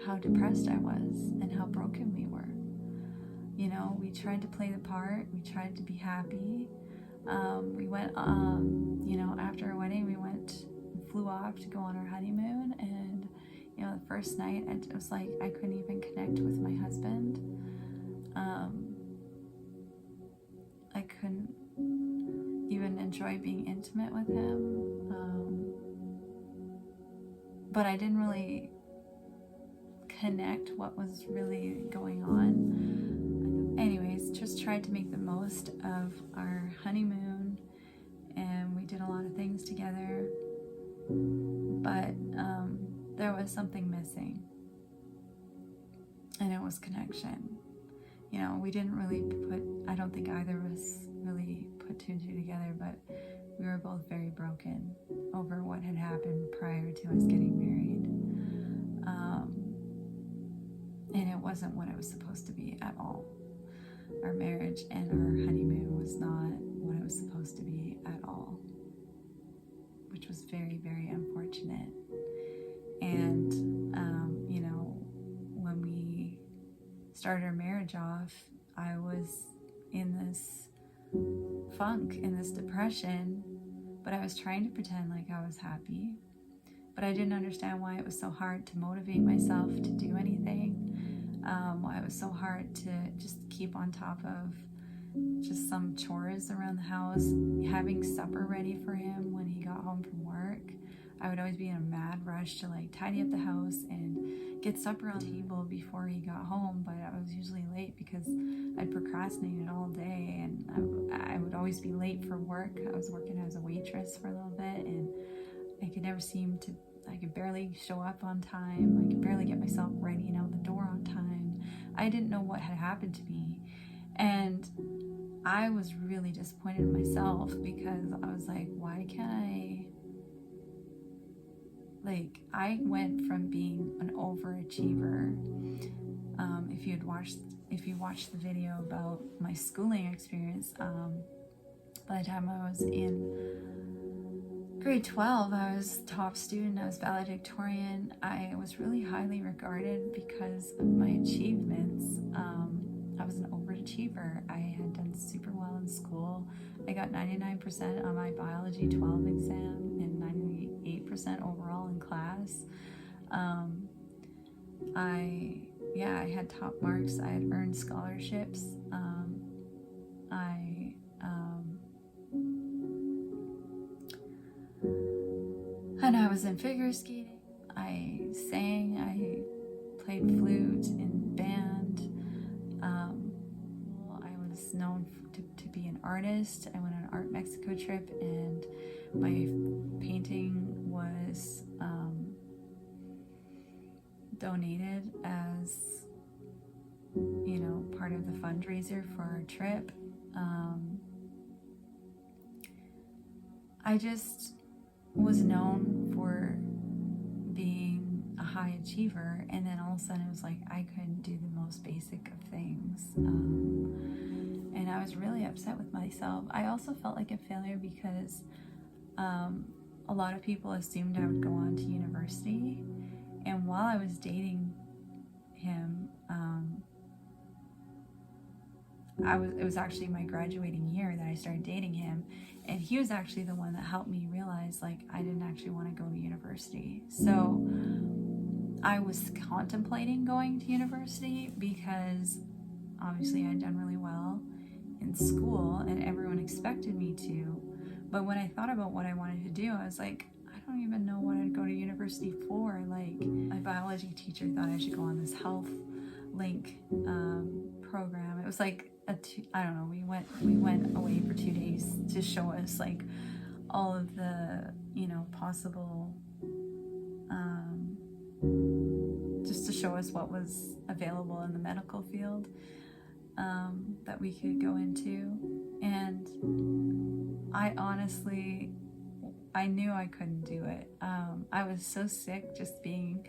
how depressed I was and how broken we were. We tried to play the part, we tried to be happy. We went after our wedding, we flew off to go on our honeymoon, and the first night it was like I couldn't even connect with my husband. I couldn't even enjoy being intimate with him. But I didn't really connect what was really going on. Anyways, just tried to make the most of our honeymoon, and we did a lot of things together, but there was something missing, and it was connection. We didn't really I don't think either of us really put two and two together, but we were both very broken over what had happened prior to us getting married. And it wasn't what it was supposed to be at all. Our marriage and our honeymoon was not what it was supposed to be at all, which was very, very unfortunate. And, when we started our marriage off, I was in this funk, in this depression, but I was trying to pretend like I was happy. but I didn't understand why it was so hard to motivate myself to do anything, why it was so hard to just keep on top of just some chores around the house, having supper ready for him when he got home from work. I would always be in a mad rush to like tidy up the house and get supper on the table before he got home, but I was usually late because I'd procrastinated all day, and I would always be late for work. I was working as a waitress for a little bit, and I could barely show up on time. I could barely get myself ready and out the door on time. I didn't know what had happened to me. And I was really disappointed in myself because I was like, why can't I went from being an overachiever. If you watched the video about my schooling experience, by the time I was in grade 12, I was top student, I was valedictorian. I was really highly regarded because of my achievements. I was an overachiever. I had done super well in school. I got 99% on my biology 12 exam and 98% overall in class. I had top marks. I had earned scholarships. And I was in figure skating. I sang. I played flute in band. I was known to be an artist. I went on an Art Mexico trip, and my painting was donated as, part of the fundraiser for our trip. I just was known for being a high achiever, and then all of a sudden it was like I couldn't do the most basic of things, and I was really upset with myself. I also felt like a failure because a lot of people assumed I would go on to university, and while I was dating him, it was actually my graduating year that I started dating him, and he was actually the one that helped me realize like I didn't actually want to go to university. So I was contemplating going to university because obviously I'd done really well in school and everyone expected me to. But when I thought about what I wanted to do, I was like, I don't even know what I'd go to university for. Like, my biology teacher thought I should go on this health link program. It was like I don't know. We went away for 2 days to show us like all of the possible, just to show us what was available in the medical field that we could go into. And I knew I couldn't do it. I was so sick just being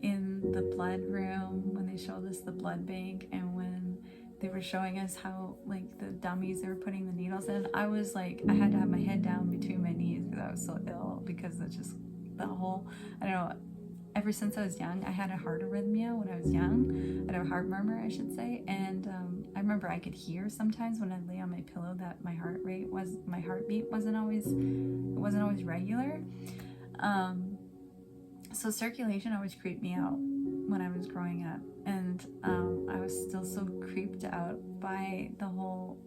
in the blood room when they showed us the blood bank, and when they were showing us how like the dummies they were putting the needles in. I was like, I had to have my head down between my knees because I was so ill, because it's just the whole, I don't know, ever since I was young, I had a heart arrhythmia when I was young. I had a heart murmur, I should say. And I remember I could hear sometimes when I'd lay on my pillow that my heartbeat wasn't always regular. So circulation always creeped me out when I was growing up, and I was still so creeped out by the whole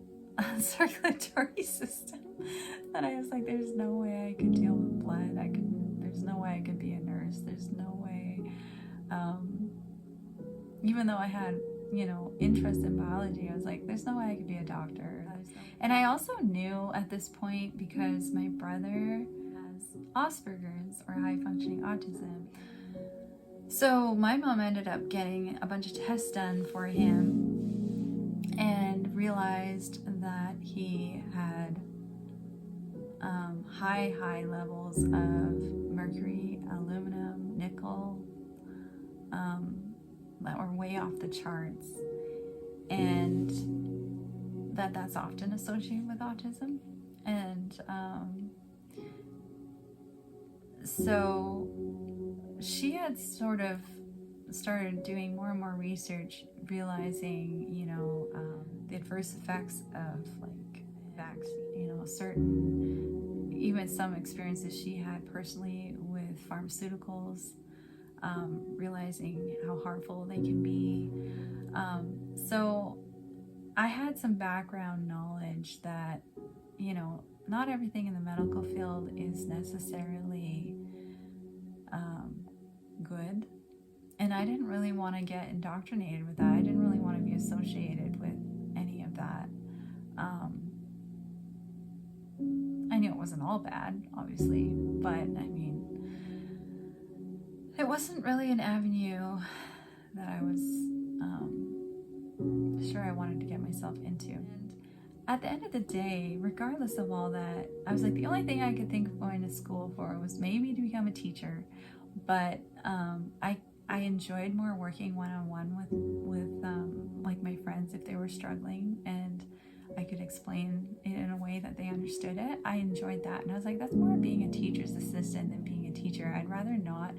circulatory system that I was like, there's no way I could deal with blood. There's no way I could be a nurse. There's no way. Even though I had, interest in biology, I was like, there's no way I could be a doctor. And I also knew at this point, because my brother has Asperger's, or high functioning autism. So my mom ended up getting a bunch of tests done for him and realized that he had high levels of mercury, aluminum, nickel, that were way off the charts, and that's often associated with autism. And so she had sort of started doing more and more research, realizing, the adverse effects of like vaccine, certain, even some experiences she had personally with with pharmaceuticals, realizing how harmful they can be. So I had some background knowledge that, you know, not everything in the medical field is necessarily good. And I didn't really want to get indoctrinated with that. I didn't really want to be associated with any of that. I knew it wasn't all bad, obviously, but I mean, it wasn't really an avenue that I was sure I wanted to get myself into. And at the end of the day, regardless of all that, I was like, the only thing I could think of going to school for was maybe to become a teacher. But I enjoyed more working one-on-one with like my friends if they were struggling, and I could explain it in a way that they understood it. I enjoyed that, and I was like, that's more being a teacher's assistant than being a teacher. I'd rather not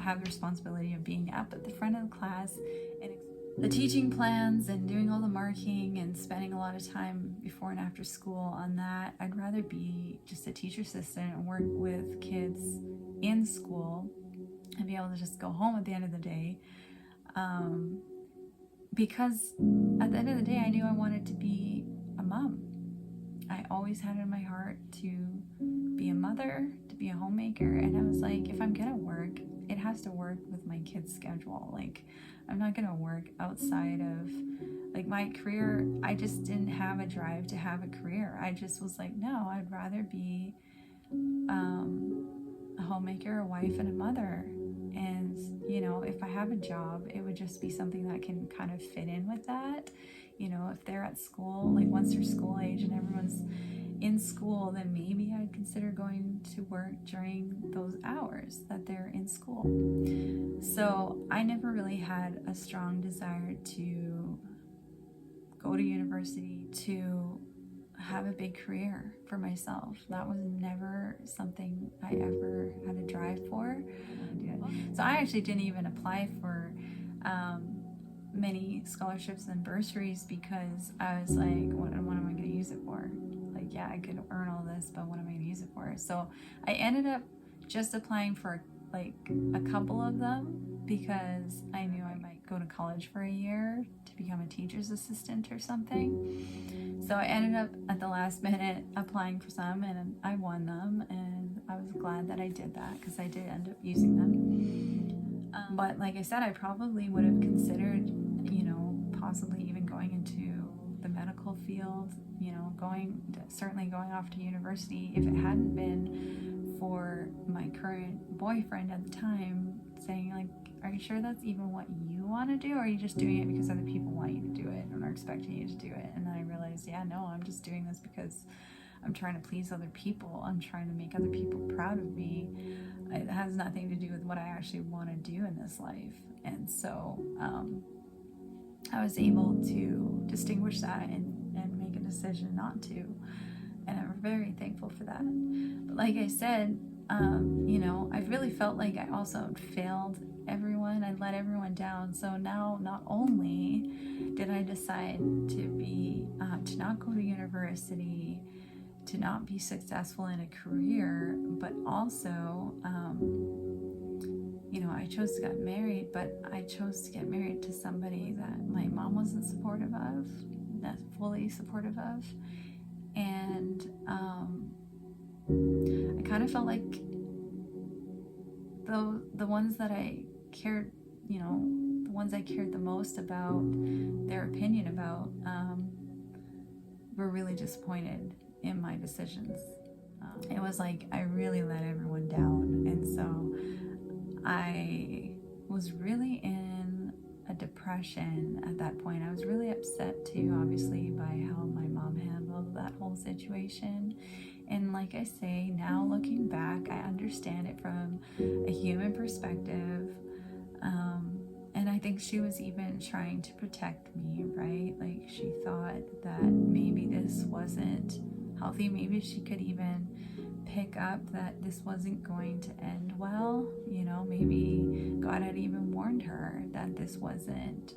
have the responsibility of being up at the front of the class and the teaching plans and doing all the marking and spending a lot of time before and after school on that. I'd rather be just a teacher assistant and work with kids in school and be able to just go home at the end of the day. Because at the end of the day, I knew I wanted to be a mom. I always had it in my heart to be a mother, to be a homemaker, and I was like, if I'm gonna work, it has to work with my kids' schedule. Like, I'm not gonna work outside of, like, my career. I just didn't have a drive to have a career. I just was like, no, I'd rather be a homemaker, a wife, and a mother. And, you know, if I have a job, it would just be something that can kind of fit in with that. You know, if they're at school, like once they're school age and everyone's in school, then maybe I'd consider going to work during those hours that they're in school. So I never really had a strong desire to go to university, to have a big career for myself. That was never something I ever had a drive for. So I actually didn't even apply for many scholarships and bursaries because I was like, what am I going to use it for? Like, yeah, I could earn all this, but what am I going to use it for? So I ended up just applying for like a couple of them because I knew I might go to college for a year to become a teacher's assistant or something. So I ended up at the last minute applying for some, and I won them, and I was glad that I did that because I did end up using them. But like I said, I probably would have considered, you know, possibly even going into the medical field, you know, certainly going off to university if it hadn't been for my current boyfriend at the time saying, like, are you sure that's even what you want to do, or are you just doing it because other people want you to do it and are expecting you to do it? And then I realized, yeah, no, I'm just doing this because I'm trying to please other people. I'm trying to make other people proud of me. It has nothing to do with what I actually want to do in this life. And so I was able to distinguish that and make a decision not to. And I'm very thankful for that. But like I said, you know, I really felt like I also failed everyone. I let everyone down. So now, not only did I decide to not go to university, to not be successful in a career, but also, you know, I chose to get married, but I chose to get married to somebody that my mom wasn't supportive of, not fully supportive of. And I kind of felt like the ones that I cared, you know, the ones I cared the most about, their opinion about, were really disappointed in my decisions. It was like I really let everyone down, and so I was really in a depression at that point. I was really upset too, obviously, by how my mom handled that whole situation. And like I say, now looking back, I understand it from a human perspective. And I think she was even trying to protect me, right? Like, she thought that maybe this wasn't healthy. Maybe she could even pick up that this wasn't going to end well. You know, maybe God had even warned her that this wasn't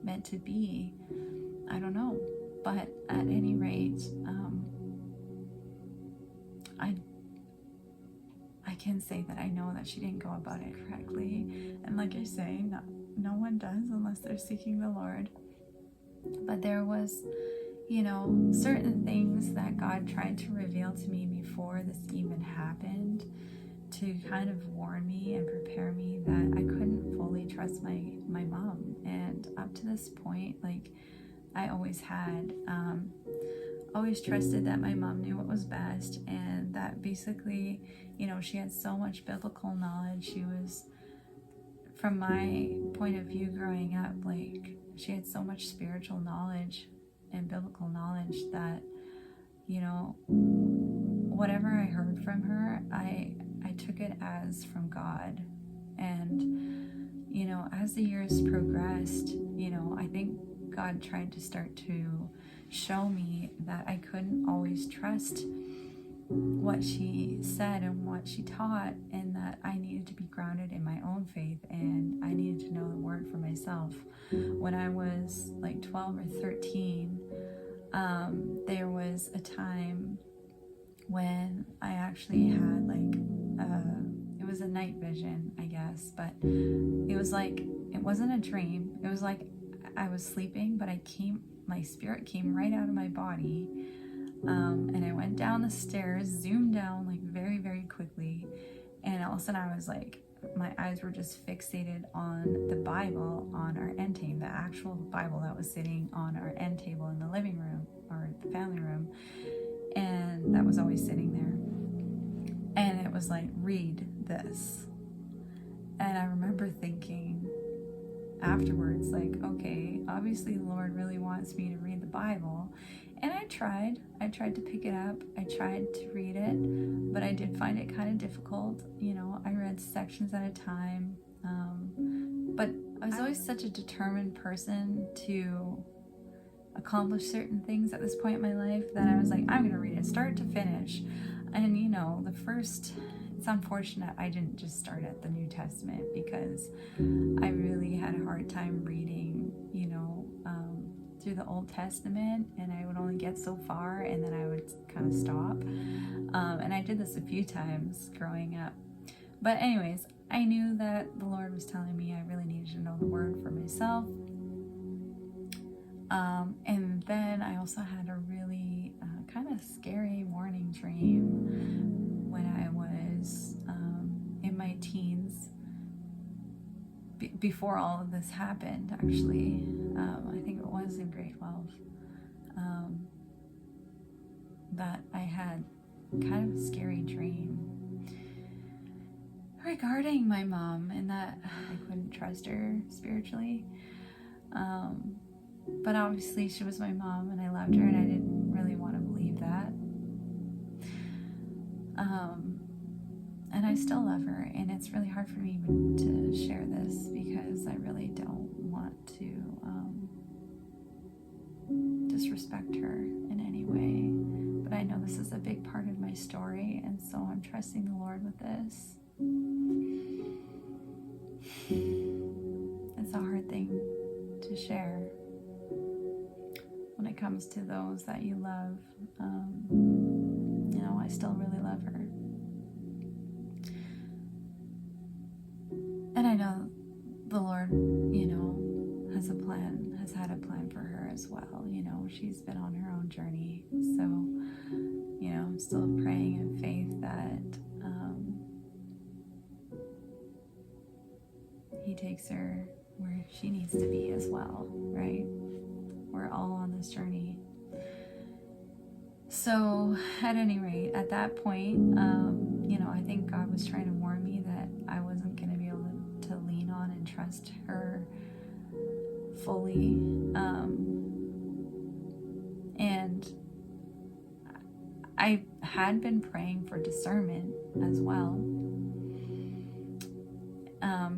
meant to be. I don't know. But at can say that I know that she didn't go about it correctly. And like I say, no one does unless they're seeking the Lord. But there was, certain things that God tried to reveal to me before this even happened, to kind of warn me and prepare me that I couldn't fully trust my mom. And up to this point, like, I always had, always trusted that my mom knew what was best, and that basically, she had so much biblical knowledge. She was, from my point of view growing up, like, she had so much spiritual knowledge and biblical knowledge that, whatever I heard from her, I took it as from God. And, as the years progressed, I think God tried to start to show me that I couldn't always trust what she said and what she taught, and that I needed to be grounded in my own faith, and I needed to know the word for myself. When I was like 12 or 13, there was a time when I actually had it was a night vision, I guess, but it wasn't a dream. It was like I was sleeping, but my spirit came right out of my body, and I went down the stairs, zoomed down like very, very quickly, and all of a sudden I was like, my eyes were just fixated on the Bible on our end table, the actual Bible that was sitting on our end table in the living room or the family room, and that was always sitting there, and it was like, read this. And I remember thinking afterwards, like, okay, obviously the Lord really wants me to read the Bible. And I tried to pick it up, I tried to read it, but I did find it kind of difficult. I read sections at a time, but I was always such a determined person to accomplish certain things at this point in my life that I was like, I'm gonna read it start to finish. And it's unfortunate I didn't just start at the New Testament, because I really had a hard time reading, through the Old Testament, and I would only get so far, and then I would kind of stop. And I did this a few times growing up. But anyways, I knew that the Lord was telling me I really needed to know the word for myself. And then I also had a really kind of scary morning dream when I was in my teens, before all of this happened, actually. I think it was in grade 12, that I had kind of a scary dream regarding my mom, and that I couldn't trust her spiritually. But obviously she was my mom, and I loved her, and I didn't really want to believe that. And I still love her, and it's really hard for me to share this, because I really don't want to disrespect her in any way. But I know this is a big part of my story, and so I'm trusting the Lord with this. It's a hard thing to share when it comes to those that you love. I still really love her. And I know the Lord, has had a plan for her as well. She's been on her own journey. So, I'm still praying in faith that He takes her where she needs to be as well, right? We're all on this journey. So, at any rate, at that point, I think God was trying to warn me that I wasn't going to be able to lean on and trust her fully. And I had been praying for discernment as well.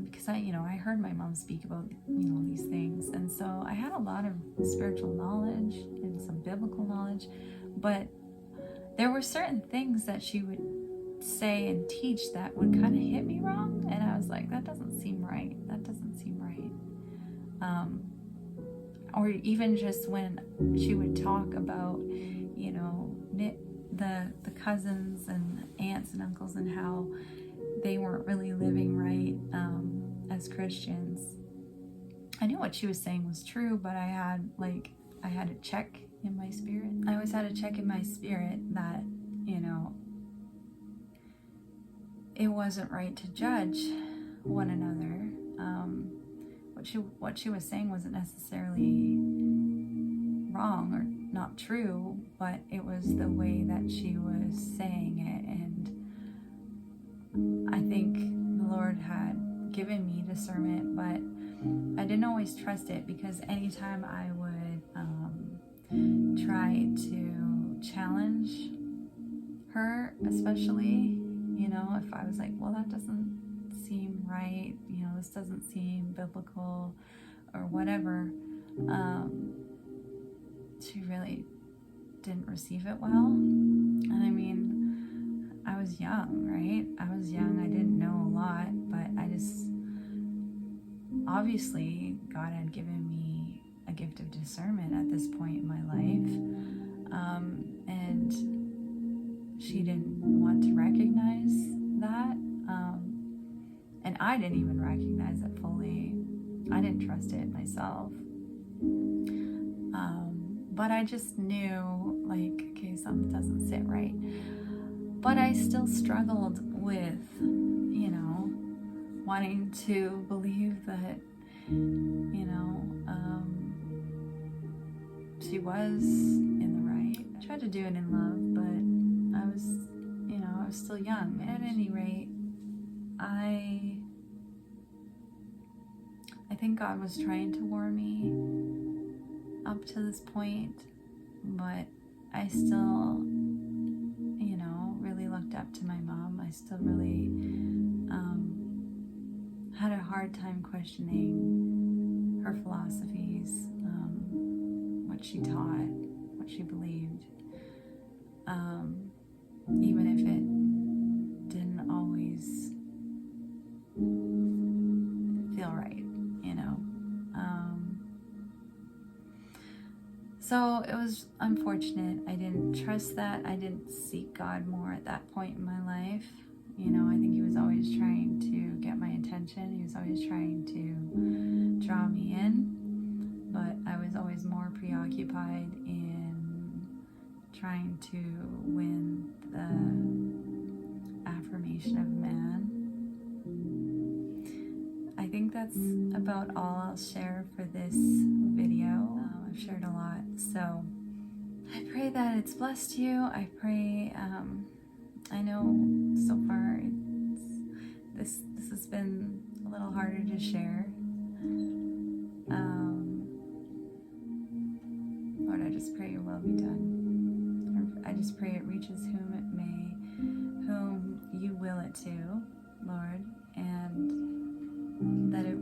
Because I heard my mom speak about, these things. And so I had a lot of spiritual knowledge and some biblical knowledge, but there were certain things that she would say and teach that would kind of hit me wrong. And I was like, that doesn't seem right. That doesn't seem right. Or even just when she would talk about, the cousins and aunts and uncles, and how they weren't really living right as Christians. I knew what she was saying was true, but I had a check in my spirit. I always had a check in my spirit that, it wasn't right to judge one another. What she was saying wasn't necessarily wrong or not true, but it was the way that she was saying it. And I think the Lord had given me discernment, but I didn't always trust it, because anytime I would try to challenge her, especially, if I was like, well, that doesn't seem right, this doesn't seem biblical or whatever, she really didn't receive it well. And I mean, I was young, right? I was young, I didn't know a lot, but obviously God had given me a gift of discernment at this point in my life, and she didn't want to recognize that, and I didn't even recognize it fully. I didn't trust it myself, but I just knew, okay, something doesn't sit right. But I still struggled with, wanting to believe that, she was in the right. I tried to do it in love, but I was still young. At any rate, I think God was trying to warn me up to this point, but I still, really looked up to my mom. I still really had a hard time questioning her philosophies, what she taught, what she believed, even if it didn't always feel right, So it was unfortunate. I didn't trust that. I didn't seek God more at that point in my life. I think he was always trying to get my attention. He was always trying to draw me in, but I was always more preoccupied in trying to win the affirmation of man. I think that's about all I'll share for this video. I've shared a lot, so I pray that it's blessed you. I pray, I know so far this has been a little harder to share. Lord, I just pray your will be done. I just pray it reaches whom it may, whom you will it to, Lord, and that it